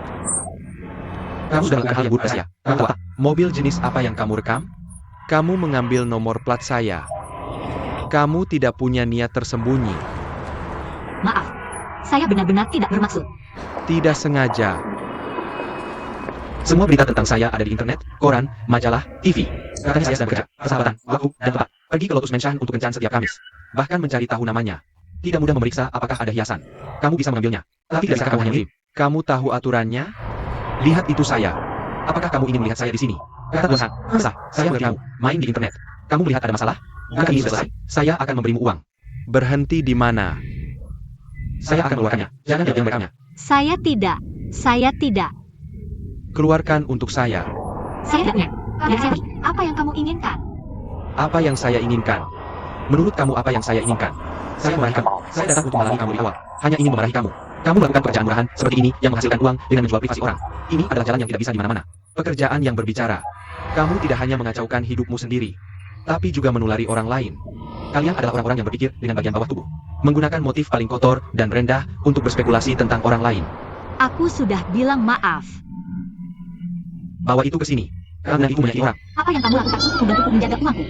Kamu sudah melakukan hal yang buruk pada saya. Kamu tahu apa? Mobil jenis apa yang kamu rekam? Kamu mengambil nomor plat saya. Kamu tidak punya niat tersembunyi. Maaf, saya benar-benar tidak bermaksud. Tidak sengaja. Semua berita tentang saya ada di internet, koran, majalah, TV. Katanya saya sedang bekerja, persahabatan, waktu, dan tempat. Pergi ke Lotus Mansion untuk kencan setiap Kamis. Bahkan mencari tahu namanya. Tidak mudah memeriksa apakah ada hiasan. Kamu bisa mengambilnya. Tapi tidak bisa kamu hanya ngirim. Kamu tahu aturannya? Lihat itu saya. Apakah kamu ingin melihat saya di sini? Kata Tuan Sang, sah, saya mengerti kamu. Main di internet. Kamu melihat ada masalah? Bukankah ini selesai? Saya akan memberimu uang. Berhenti di mana? Saya akan mengeluarkannya. Jangan diam merekamnya. Saya tidak. Keluarkan untuk saya. Saya tidak. Dan saya apa yang kamu inginkan? Apa yang saya inginkan? Menurut kamu apa yang saya inginkan? Saya memarahi kamu. Saya datang untuk melalui kamu di awal. Hanya ingin memarahi kamu. Kamu melakukan pekerjaan murahan seperti ini yang menghasilkan uang dengan menjual privasi orang. Ini adalah jalan yang tidak bisa di mana-mana. Pekerjaan yang berbicara. Kamu tidak hanya mengacaukan hidupmu sendiri, tapi juga menulari orang lain. Kalian adalah orang-orang yang berpikir dengan bagian bawah tubuh. Menggunakan motif paling kotor dan rendah untuk berspekulasi tentang orang lain. Aku sudah bilang maaf. Bawa itu ke sini. Karena itu menyakiti orang. Apa yang kamu lakukan untuk membantuku menjaga uangku?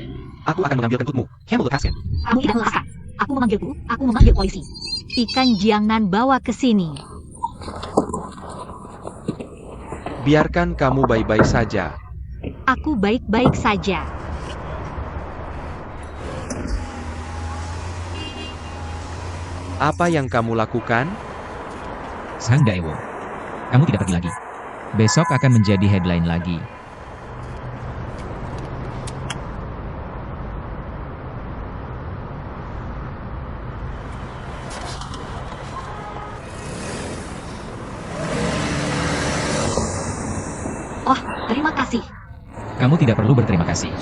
Aku akan mengambil kentutmu. Handle the casket. Kamu tidak melakukan. Aku memanggil polisi. Ikan Jiangnan bawa ke sini. Biarkan kamu baik-baik saja. Aku baik-baik saja. Apa yang kamu lakukan? Zhang Daewo. Kamu tidak pergi lagi. Besok akan menjadi headline lagi. Oh, terima kasih. Kamu tidak perlu berterima kasih.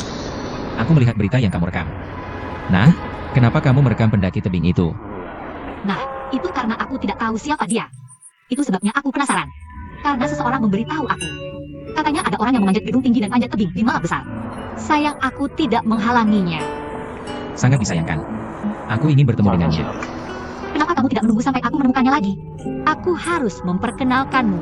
Aku melihat berita yang kamu rekam. Nah, kenapa kamu merekam pendaki tebing itu? Nah, itu karena aku tidak tahu siapa dia. Itu sebabnya aku penasaran. Karena seseorang memberitahu aku. Katanya ada orang yang memanjat gedung tinggi dan panjat tebing di malam besar. Sayang aku tidak menghalanginya. Sangat disayangkan. Aku ingin bertemu dengannya. Kenapa kamu tidak menunggu sampai aku menemukannya lagi? Aku harus memperkenalkanmu.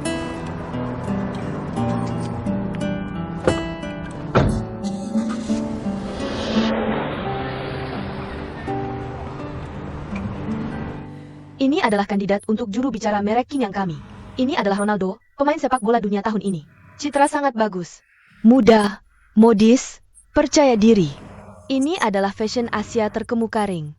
Ini adalah kandidat untuk juru bicara merek King yang kami. Ini adalah Ronaldo, pemain sepak bola dunia tahun ini. Citra sangat bagus. Muda, modis, percaya diri. Ini adalah fashion Asia terkemuka ring.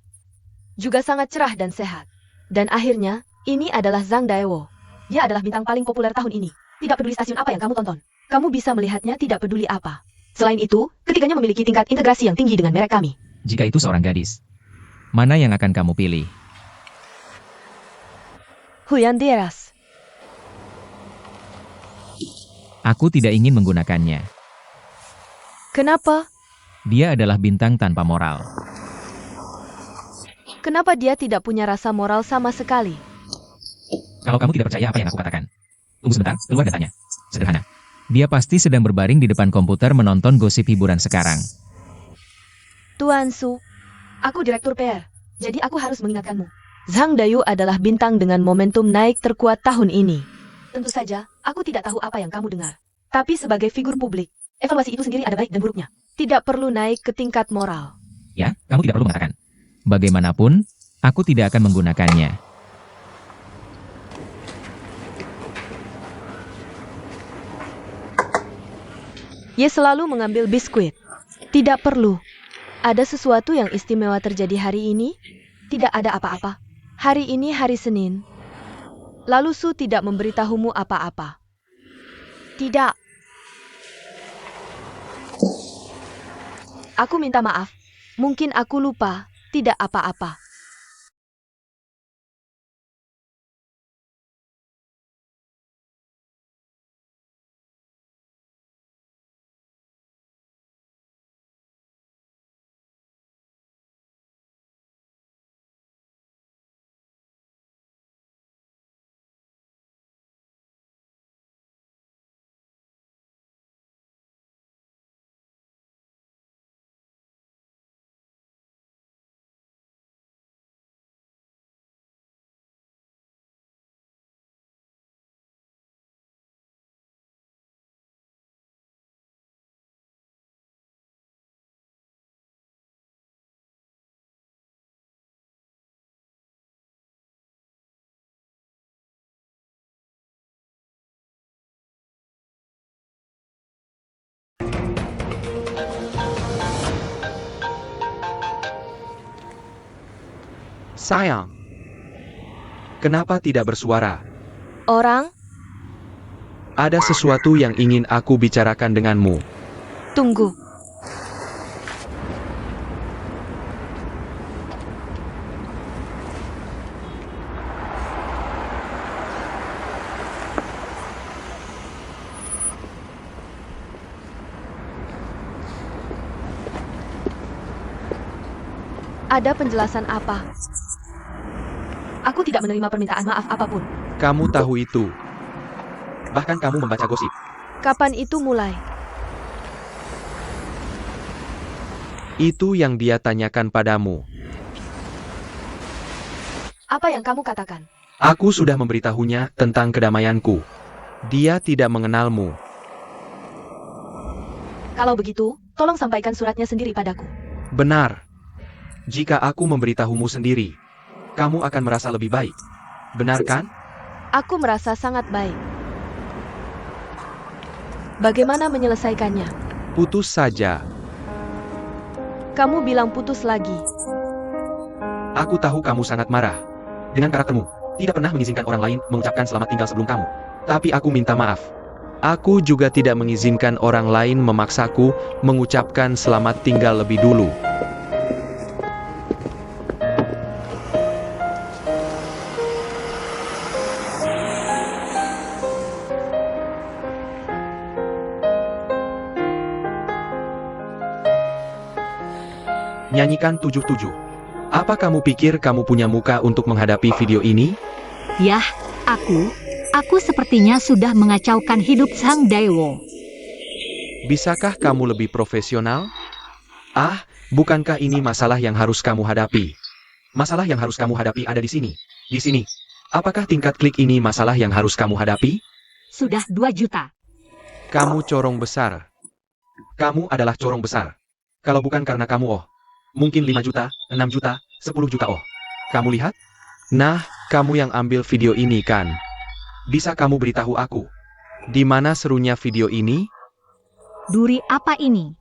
Juga sangat cerah dan sehat. Dan akhirnya, ini adalah Zhang Daewo. Dia adalah bintang paling populer tahun ini. Tidak peduli stasiun apa yang kamu tonton. Kamu bisa melihatnya tidak peduli apa. Selain itu, ketiganya memiliki tingkat integrasi yang tinggi dengan merek kami. Jika itu seorang gadis, mana yang akan kamu pilih? Huyan Deras. Aku tidak ingin menggunakannya. Kenapa? Dia adalah bintang tanpa moral. Kenapa dia tidak punya rasa moral sama sekali? Kalau kamu tidak percaya apa yang aku katakan, tunggu sebentar, keluar datanya. Sederhana. Dia pasti sedang berbaring di depan komputer menonton gosip hiburan sekarang. Tuan Su, aku direktur PR, jadi aku harus mengingatkanmu. Zhang Dayu adalah bintang dengan momentum naik terkuat tahun ini. Tentu saja, aku tidak tahu apa yang kamu dengar. Tapi sebagai figur publik, evaluasi itu sendiri ada baik dan buruknya. Tidak perlu naik ke tingkat moral. Ya, kamu tidak perlu mengatakan. Bagaimanapun, aku tidak akan menggunakannya. Ye selalu mengambil biskuit. Tidak perlu. Ada sesuatu yang istimewa terjadi hari ini? Tidak ada apa-apa. Hari ini hari Senin. Lalu Su tidak memberitahumu apa-apa. Tidak. Aku minta maaf. Mungkin aku lupa. Tidak apa-apa. Sayang, kenapa tidak bersuara? Orang, Ada sesuatu yang ingin aku bicarakan denganmu. tunggu. Ada penjelasan apa? Aku tidak menerima permintaan maaf apapun. Kamu tahu itu. Bahkan kamu membaca gosip. Kapan itu mulai? Itu yang dia tanyakan padamu. Apa yang kamu katakan? Aku sudah memberitahunya tentang kedamaianku. Dia tidak mengenalmu. Kalau begitu, tolong sampaikan suratnya sendiri padaku. Benar. Jika aku memberitahumu sendiri, kamu akan merasa lebih baik. Benar kan? Aku merasa sangat baik. Bagaimana menyelesaikannya? Putus saja. Kamu bilang putus lagi. Aku tahu kamu sangat marah. Dengan karaktermu, tidak pernah mengizinkan orang lain mengucapkan selamat tinggal sebelum kamu. Tapi aku minta maaf. Aku juga tidak mengizinkan orang lain memaksaku mengucapkan selamat tinggal lebih dulu. Nyanyikan 77. Apa kamu pikir kamu punya muka untuk menghadapi video ini? Yah, aku sepertinya sudah mengacaukan hidup Sang Daewo. Bisakah kamu lebih profesional? Ah, bukankah ini masalah yang harus kamu hadapi? Masalah yang harus kamu hadapi ada di sini. Di sini. Apakah tingkat klik ini masalah yang harus kamu hadapi? Sudah 2 juta. Kamu corong besar. Kamu adalah corong besar. Kalau bukan karena kamu mungkin 5 juta, 6 juta, 10 juta Kamu lihat? Nah, kamu yang ambil video ini kan? Bisa kamu beritahu aku? Di mana serunya video ini? Duri apa ini?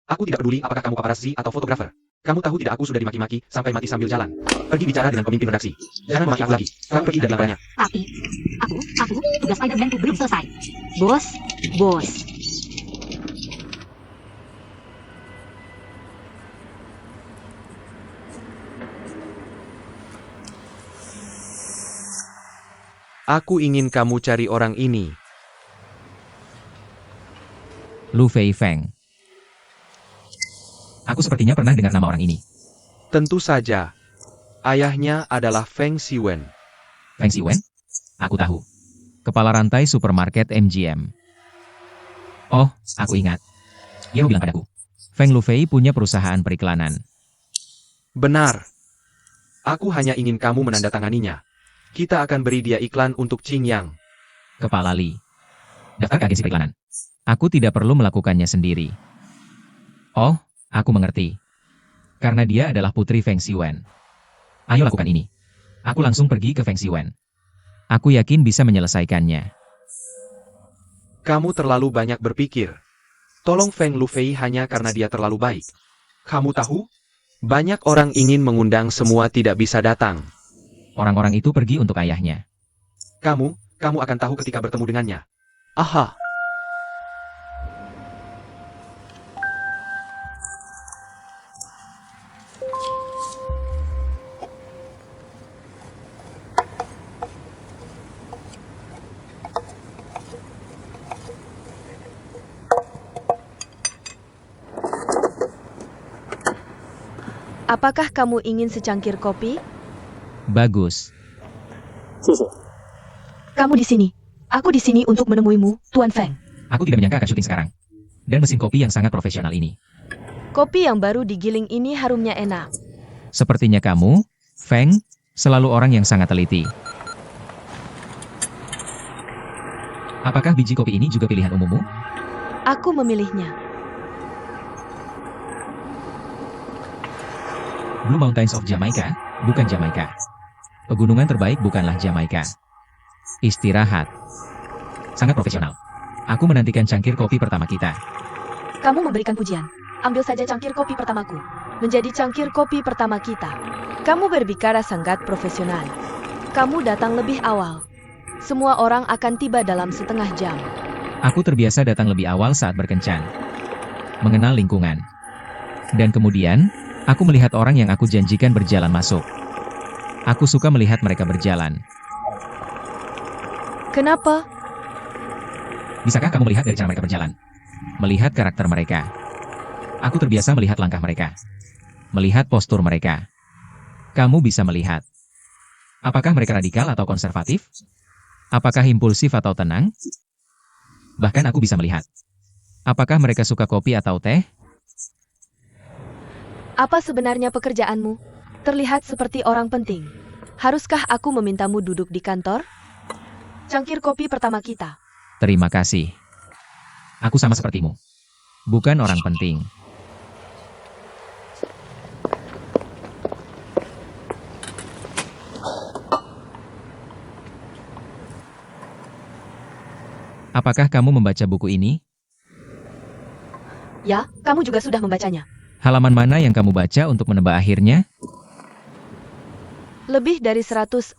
Aku tidak peduli apakah kamu paparazzi atau fotografer. Kamu tahu tidak aku sudah dimaki-maki sampai mati sambil jalan. Pergi bicara dengan pemimpin redaksi. Jangan memaki aku lagi. Kamu pergi dari lamanya. Tapi, tugas Spider-Man-ku belum selesai. Bos. Aku ingin kamu cari orang ini. Lu Fei Feng. Aku sepertinya pernah dengar nama orang ini. Tentu saja. Ayahnya adalah Feng Siwen. Feng Siwen? Aku tahu. Kepala rantai supermarket MGM. Oh, aku ingat. Dia bilang padaku. Feng Lufei punya perusahaan periklanan. Benar. Aku hanya ingin kamu menandatanganinya. Kita akan beri dia iklan untuk Qingyang. Kepala Li. Daftar ke agensi periklanan. Aku tidak perlu melakukannya sendiri. Oh, aku mengerti. Karena dia adalah putri Feng Siwen. Ayo lakukan ini. Aku langsung pergi ke Feng Siwen. Aku yakin bisa menyelesaikannya. Kamu terlalu banyak berpikir. Tolong Feng Lufei hanya karena dia terlalu baik. Kamu tahu? Banyak orang ingin mengundang semua tidak bisa datang. Orang-orang itu pergi untuk ayahnya. Kamu akan tahu ketika bertemu dengannya. Aha. Apakah kamu ingin secangkir kopi? Bagus. Kamu di sini. Aku di sini untuk menemuimu, Tuan Feng. Aku tidak menyangka akan syuting sekarang. Dan mesin kopi yang sangat profesional ini. Kopi yang baru digiling ini harumnya enak. Sepertinya kamu, Feng, selalu orang yang sangat teliti. Apakah biji kopi ini juga pilihan umummu? Aku memilihnya. Blue Mountains of Jamaica, bukan Jamaika. Pegunungan terbaik bukanlah Jamaika. Istirahat. Sangat profesional. Aku menantikan cangkir kopi pertama kita. Kamu memberikan pujian. Ambil saja cangkir kopi pertamaku. Menjadi cangkir kopi pertama kita. Kamu berbicara sangat profesional. Kamu datang lebih awal. Semua orang akan tiba dalam setengah jam. Aku terbiasa datang lebih awal saat berkencan. Mengenal lingkungan. Dan kemudian, aku melihat orang yang aku janjikan berjalan masuk. Aku suka melihat mereka berjalan. Kenapa? Bisakah kamu melihat dari cara mereka berjalan? Melihat karakter mereka. Aku terbiasa melihat langkah mereka. Melihat postur mereka. Kamu bisa melihat. Apakah mereka radikal atau konservatif? Apakah impulsif atau tenang? Bahkan aku bisa melihat. Apakah mereka suka kopi atau teh? Apa sebenarnya pekerjaanmu? Terlihat seperti orang penting. Haruskah aku memintamu duduk di kantor? Cangkir kopi pertama kita. Terima kasih. Aku sama sepertimu. Bukan orang penting. Apakah kamu membaca buku ini? Ya, kamu juga sudah membacanya. Halaman mana yang kamu baca untuk menebak akhirnya? Lebih dari 160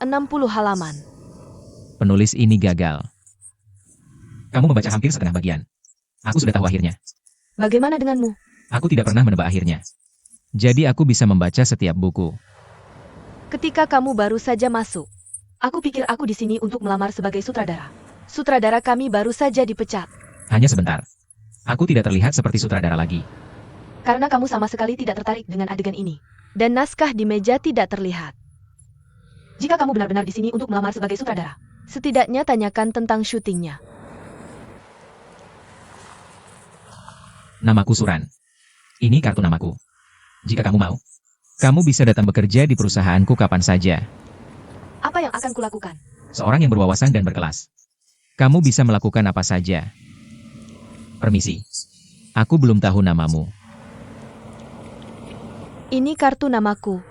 halaman. Penulis ini gagal. Kamu membaca hampir setengah bagian. Aku sudah tahu akhirnya. Bagaimana denganmu? Aku tidak pernah menebak akhirnya. Jadi aku bisa membaca setiap buku. Ketika kamu baru saja masuk, aku pikir aku di sini untuk melamar sebagai sutradara. Sutradara kami baru saja dipecat. Hanya sebentar. Aku tidak terlihat seperti sutradara lagi. Karena kamu sama sekali tidak tertarik dengan adegan ini. Dan naskah di meja tidak terlihat. Jika kamu benar-benar di sini untuk melamar sebagai sutradara, setidaknya tanyakan tentang syutingnya. Namaku Suran. Ini kartu namaku. Jika kamu mau, kamu bisa datang bekerja di perusahaanku kapan saja. Apa yang akan kulakukan? Seorang yang berwawasan dan berkelas. Kamu bisa melakukan apa saja. Permisi. Aku belum tahu namamu. Ini kartu namaku.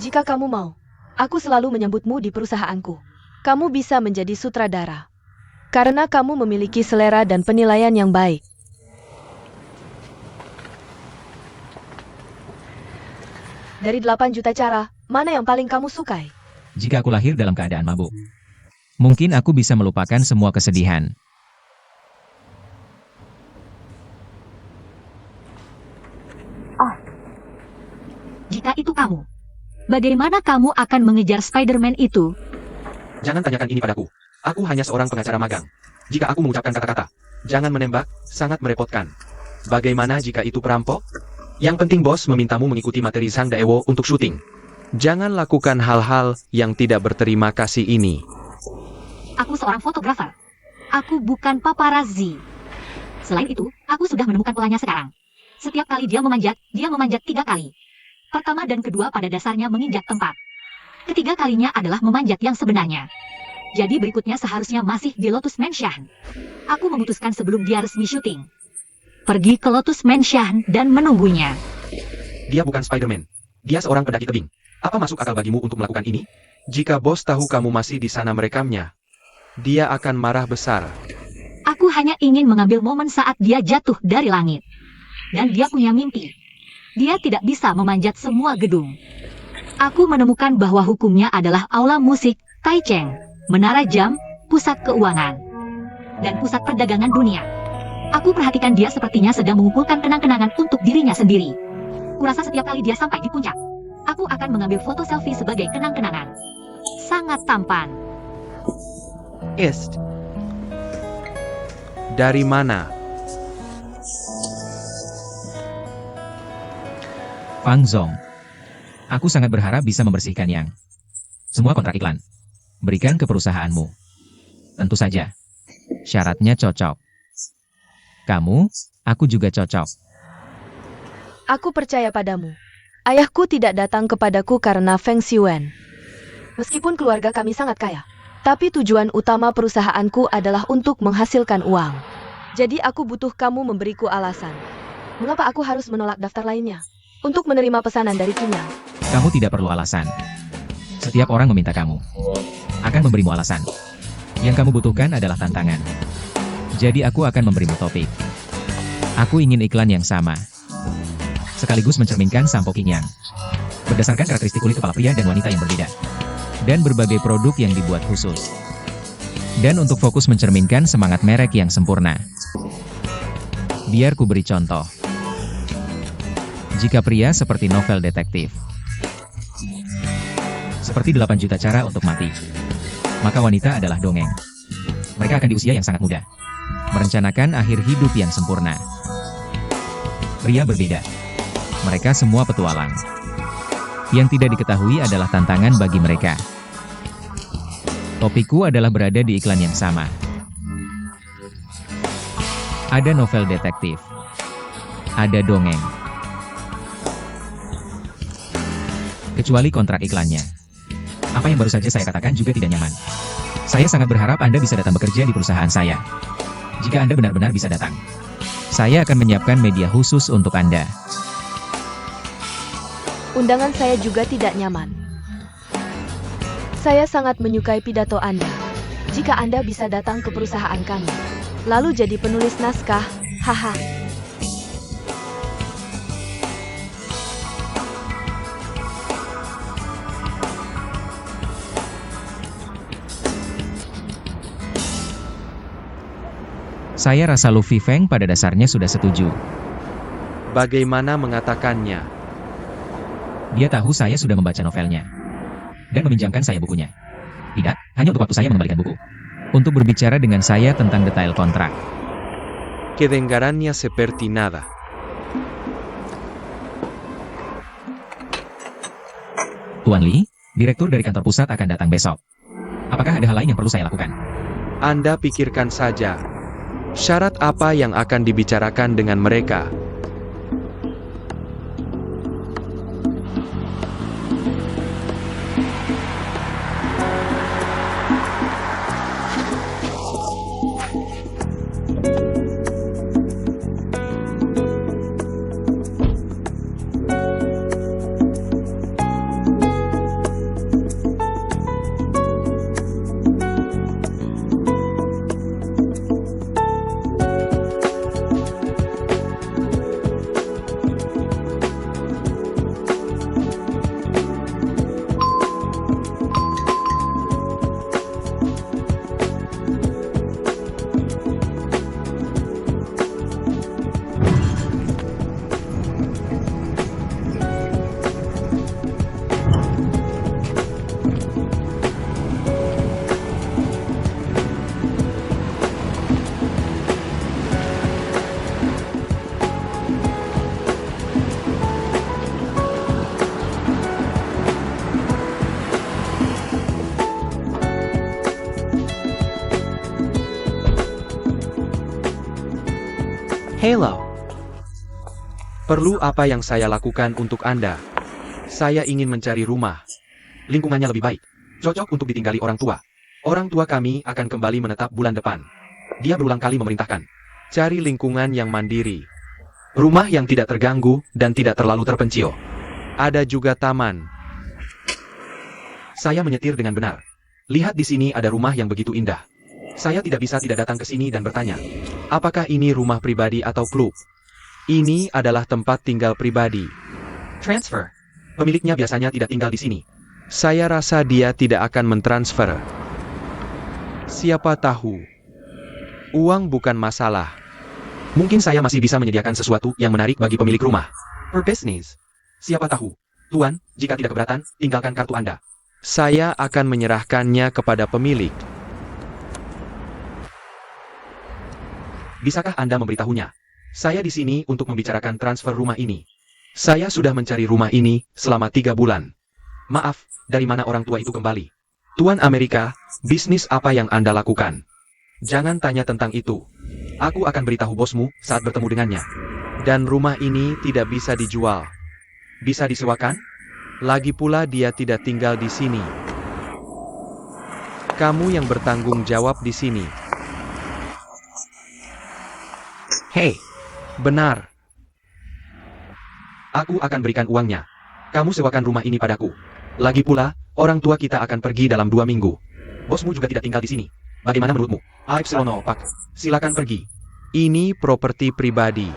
Jika kamu mau, aku selalu menyambutmu di perusahaanku. Kamu bisa menjadi sutradara. Karena kamu memiliki selera dan penilaian yang baik. Dari 8 juta cara, mana yang paling kamu sukai? Jika aku lahir dalam keadaan mabuk, mungkin aku bisa melupakan semua kesedihan. Jika itu kamu, bagaimana kamu akan mengejar Spider-Man itu? Jangan tanyakan ini padaku. Aku hanya seorang pengacara magang. Jika aku mengucapkan kata-kata, jangan menembak, sangat merepotkan. Bagaimana jika itu perampok? Yang penting bos memintamu mengikuti materi Sang Daewo untuk syuting. Jangan lakukan hal-hal yang tidak berterima kasih ini. Aku seorang fotografer. Aku bukan paparazzi. Selain itu, aku sudah menemukan polanya sekarang. Setiap kali dia memanjat 3 kali. Pertama dan kedua pada dasarnya menginjak tempat. Ketiga kalinya adalah memanjat yang sebenarnya. Jadi berikutnya seharusnya masih di Lotus Mansion. Aku memutuskan sebelum dia resmi syuting. Pergi ke Lotus Mansion dan menunggunya. Dia bukan Spider-Man. Dia seorang pendaki tebing. Apa masuk akal bagimu untuk melakukan ini? Jika bos tahu kamu masih di sana merekamnya, dia akan marah besar. Aku hanya ingin mengambil momen saat dia jatuh dari langit. Dan dia punya mimpi. Dia tidak bisa memanjat semua gedung. Aku menemukan bahwa hukumnya adalah aula musik, Taichung, menara jam, pusat keuangan, dan pusat perdagangan dunia. Aku perhatikan dia sepertinya sedang mengumpulkan kenang-kenangan untuk dirinya sendiri. Kurasa setiap kali dia sampai di puncak, aku akan mengambil foto selfie sebagai kenang-kenangan. Sangat tampan. East. Dari mana? Fang Zong. Aku sangat berharap bisa membersihkan yang semua kontrak iklan. Berikan ke perusahaanmu. Tentu saja. Syaratnya cocok. Kamu, aku juga cocok. Aku percaya padamu. Ayahku tidak datang kepadaku karena Feng Xiuan. Meskipun keluarga kami sangat kaya, tapi tujuan utama perusahaanku adalah untuk menghasilkan uang. Jadi aku butuh kamu memberiku alasan. Mengapa aku harus menolak daftar lainnya? Untuk menerima pesanan dari Kinyang. Kamu tidak perlu alasan. Setiap orang meminta kamu akan memberimu alasan. Yang kamu butuhkan adalah tantangan. Jadi aku akan memberimu topik. Aku ingin iklan yang sama. Sekaligus mencerminkan sampo Kinyang. Berdasarkan karakteristik kulit kepala pria dan wanita yang berbeda. Dan berbagai produk yang dibuat khusus. Dan untuk fokus mencerminkan semangat merek yang sempurna. Biar ku beri contoh. Jika pria seperti novel detektif. Seperti 8 juta cara untuk mati. Maka wanita adalah dongeng. Mereka akan di usia yang sangat muda. Merencanakan akhir hidup yang sempurna. Pria berbeda. Mereka semua petualang. Yang tidak diketahui adalah tantangan bagi mereka. Topikku adalah berada di iklan yang sama. Ada novel detektif. Ada dongeng. Kecuali kontrak iklannya. Apa yang baru saja saya katakan juga tidak nyaman. Saya sangat berharap Anda bisa datang bekerja di perusahaan saya. Jika Anda benar-benar bisa datang, saya akan menyiapkan media khusus untuk Anda. Undangan saya juga tidak nyaman. Saya sangat menyukai pidato Anda. Jika Anda bisa datang ke perusahaan kami, lalu jadi penulis naskah, haha. Saya rasa Lu Fifeng pada dasarnya sudah setuju. Bagaimana mengatakannya? Dia tahu saya sudah membaca novelnya. Dan meminjamkan saya bukunya. Tidak, hanya untuk waktu saya mengembalikan buku. Untuk berbicara dengan saya tentang detail kontrak. Kedengarannya seperti nada. Tuan Lee, direktur dari kantor pusat akan datang besok. Apakah ada hal lain yang perlu saya lakukan? Anda pikirkan saja. Syarat apa yang akan dibicarakan dengan mereka? Hello. Perlu apa yang saya lakukan untuk Anda? Saya ingin mencari rumah. Lingkungannya lebih baik. Cocok untuk ditinggali orang tua. Orang tua kami akan kembali menetap bulan depan. Dia berulang kali memerintahkan. Cari lingkungan yang mandiri. Rumah yang tidak terganggu dan tidak terlalu terpencil. Ada juga taman. Saya menyetir dengan benar. Lihat di sini ada rumah yang begitu indah. Saya tidak bisa tidak datang ke sini dan bertanya, apakah ini rumah pribadi atau klub? Ini adalah tempat tinggal pribadi. Transfer. Pemiliknya biasanya tidak tinggal di sini. Saya rasa dia tidak akan mentransfer. Siapa tahu. Uang bukan masalah. Mungkin saya masih bisa menyediakan sesuatu yang menarik bagi pemilik rumah. Per business. Siapa tahu. Tuan, jika tidak keberatan, tinggalkan kartu Anda. Saya akan menyerahkannya kepada pemilik. Bisakah Anda memberitahunya? Saya di sini untuk membicarakan transfer rumah ini. Saya sudah mencari rumah ini selama 3 bulan. Maaf, dari mana orang tua itu kembali? Tuan Amerika, bisnis apa yang Anda lakukan? Jangan tanya tentang itu. Aku akan beritahu bosmu saat bertemu dengannya. Dan rumah ini tidak bisa dijual. Bisa disewakan? Lagi pula dia tidak tinggal di sini. Kamu yang bertanggung jawab di sini. Hei, benar. Aku akan berikan uangnya. Kamu sewakan rumah ini padaku. Lagi pula, orang tua kita akan pergi dalam 2 minggu. Bosmu juga tidak tinggal di sini. Bagaimana menurutmu? Pak, silakan pergi. Ini properti pribadi.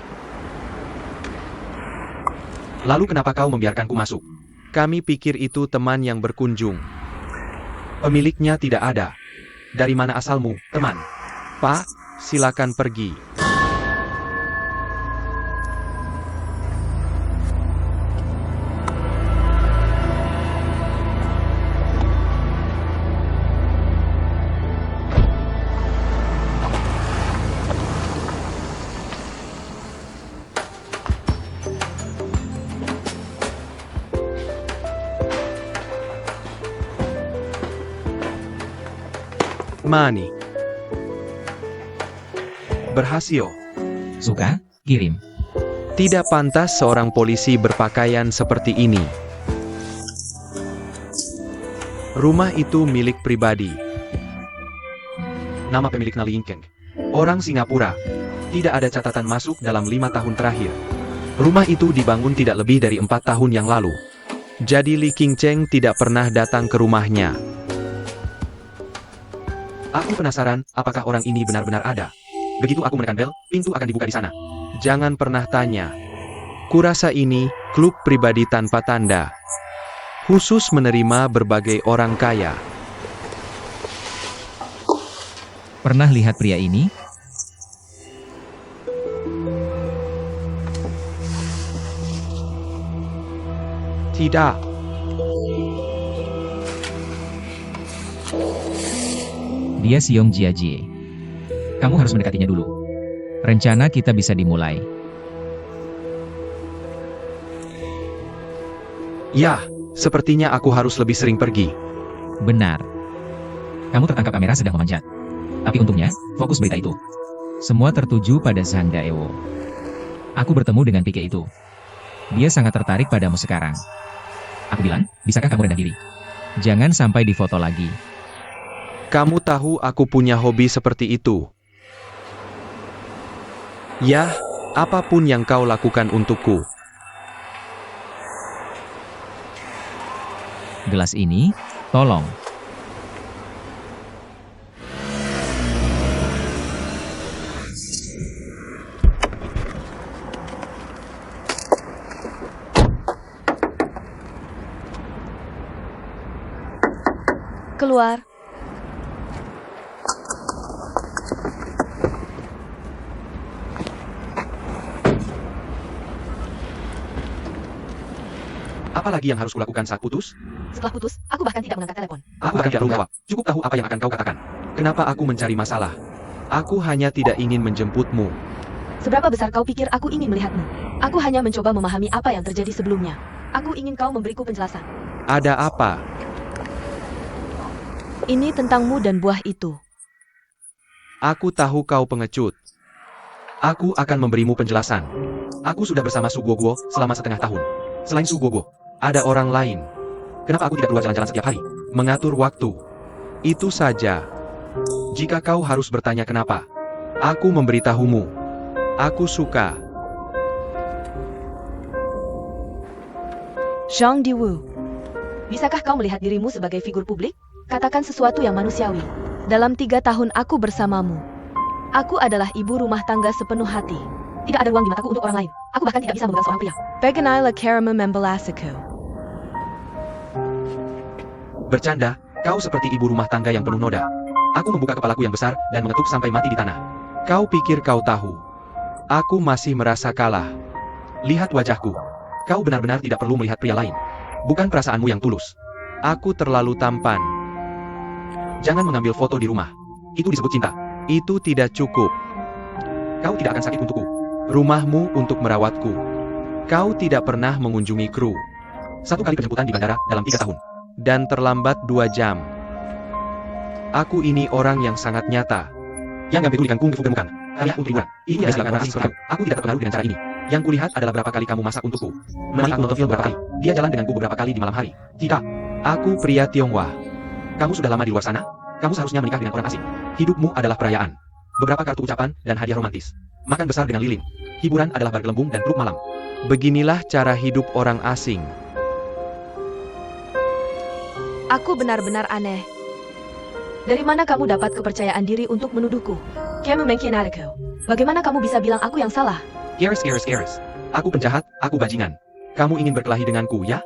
Lalu kenapa kau membiarkanku masuk? Kami pikir itu teman yang berkunjung. Pemiliknya tidak ada. Dari mana asalmu, teman? Pak, silakan pergi. Money. Berhasil. Suka? Kirim. Tidak pantas seorang polisi berpakaian seperti ini. Rumah itu milik pribadi. Nama pemiliknya Lee Keng. Orang Singapura. Tidak ada catatan masuk dalam 5 tahun terakhir. Rumah itu dibangun tidak lebih dari 4 tahun yang lalu. Jadi Lee King Cheng tidak pernah datang ke rumahnya. Aku penasaran, apakah orang ini benar-benar ada? Begitu aku menekan bel, pintu akan dibuka di sana. Jangan pernah tanya. Kurasa ini klub pribadi tanpa tanda. Khusus menerima berbagai orang kaya. Pernah lihat pria ini? Tidak. Dia Siong Jiajie. Kamu harus mendekatinya dulu. Rencana kita bisa dimulai. Ya, sepertinya aku harus lebih sering pergi. Benar. Kamu tertangkap kamera sedang memanjat. Tapi untungnya, fokus berita itu. Semua tertuju pada Zhang Daewo. Aku bertemu dengan Pike itu. Dia sangat tertarik padamu sekarang. Aku bilang, bisakah kamu rendah diri? Jangan sampai difoto lagi. Kamu tahu aku punya hobi seperti itu. Yah, apapun yang kau lakukan untukku. Gelas ini, tolong. Keluar. Apa lagi yang harus kulakukan saat putus? Setelah putus, aku bahkan tidak mengangkat telepon. Aku bahkan tidak perlu jawab. Cukup tahu apa yang akan kau katakan. Kenapa aku mencari masalah? Aku hanya tidak ingin menjemputmu. Seberapa besar kau pikir aku ingin melihatmu? Aku hanya mencoba memahami apa yang terjadi sebelumnya. Aku ingin kau memberiku penjelasan. Ada apa? Ini tentangmu dan buah itu. Aku tahu kau pengecut. Aku akan memberimu penjelasan. Aku sudah bersama Su Guoguo selama setengah tahun. Selain Su Guoguo, ada orang lain. Kenapa aku tidak keluar jalan-jalan setiap hari? Mengatur waktu. Itu saja. Jika kau harus bertanya kenapa, aku memberitahumu. Aku suka. Zhang Diwu. Bisakah kau melihat dirimu sebagai figur publik? Katakan sesuatu yang manusiawi. Dalam 3 tahun aku bersamamu, aku adalah ibu rumah tangga sepenuh hati. Tidak ada ruang di mataku untuk orang lain. Aku bahkan tidak bisa memegang seorang pria. Beganailah karma membelasku. Bercanda, kau seperti ibu rumah tangga yang penuh noda. Aku membuka kepalaku yang besar dan mengetuk sampai mati di tanah. Kau pikir kau tahu? Aku masih merasa kalah. Lihat wajahku. Kau benar-benar tidak perlu melihat pria lain. Bukan perasaanmu yang tulus. Aku terlalu tampan. Jangan mengambil foto di rumah. Itu disebut cinta. Itu tidak cukup. Kau tidak akan sakit untukku. Rumahmu untuk merawatku. Kau tidak pernah mengunjungi kru. 1 kali penjemputan di bandara dalam 3 tahun. Dan terlambat 2 jam. Aku ini orang yang sangat nyata. Yang gak pedulikan kung fu gemukan. Hanya untuk liburan. Ini adalah silakan asing seperti aku tidak terpengaruh dengan cara ini. Yang kulihat adalah berapa kali kamu masak untukku. Menarik nonton film berapa kali. Dia jalan denganku beberapa kali di malam hari. Tidak. Aku pria Tionghoa. Kamu sudah lama di luar sana? Kamu seharusnya menikah dengan orang asing. Hidupmu adalah perayaan. Beberapa kartu ucapan dan hadiah romantis. Makan besar dengan lilin. Hiburan adalah bar gelembung dan klub malam. Beginilah cara hidup orang asing. Aku benar-benar aneh. Dari mana kamu dapat kepercayaan diri untuk menuduhku? Kamu mengkhianatiku. Bagaimana kamu bisa bilang aku yang salah? Garis. Aku penjahat, aku bajingan. Kamu ingin berkelahi denganku, ya?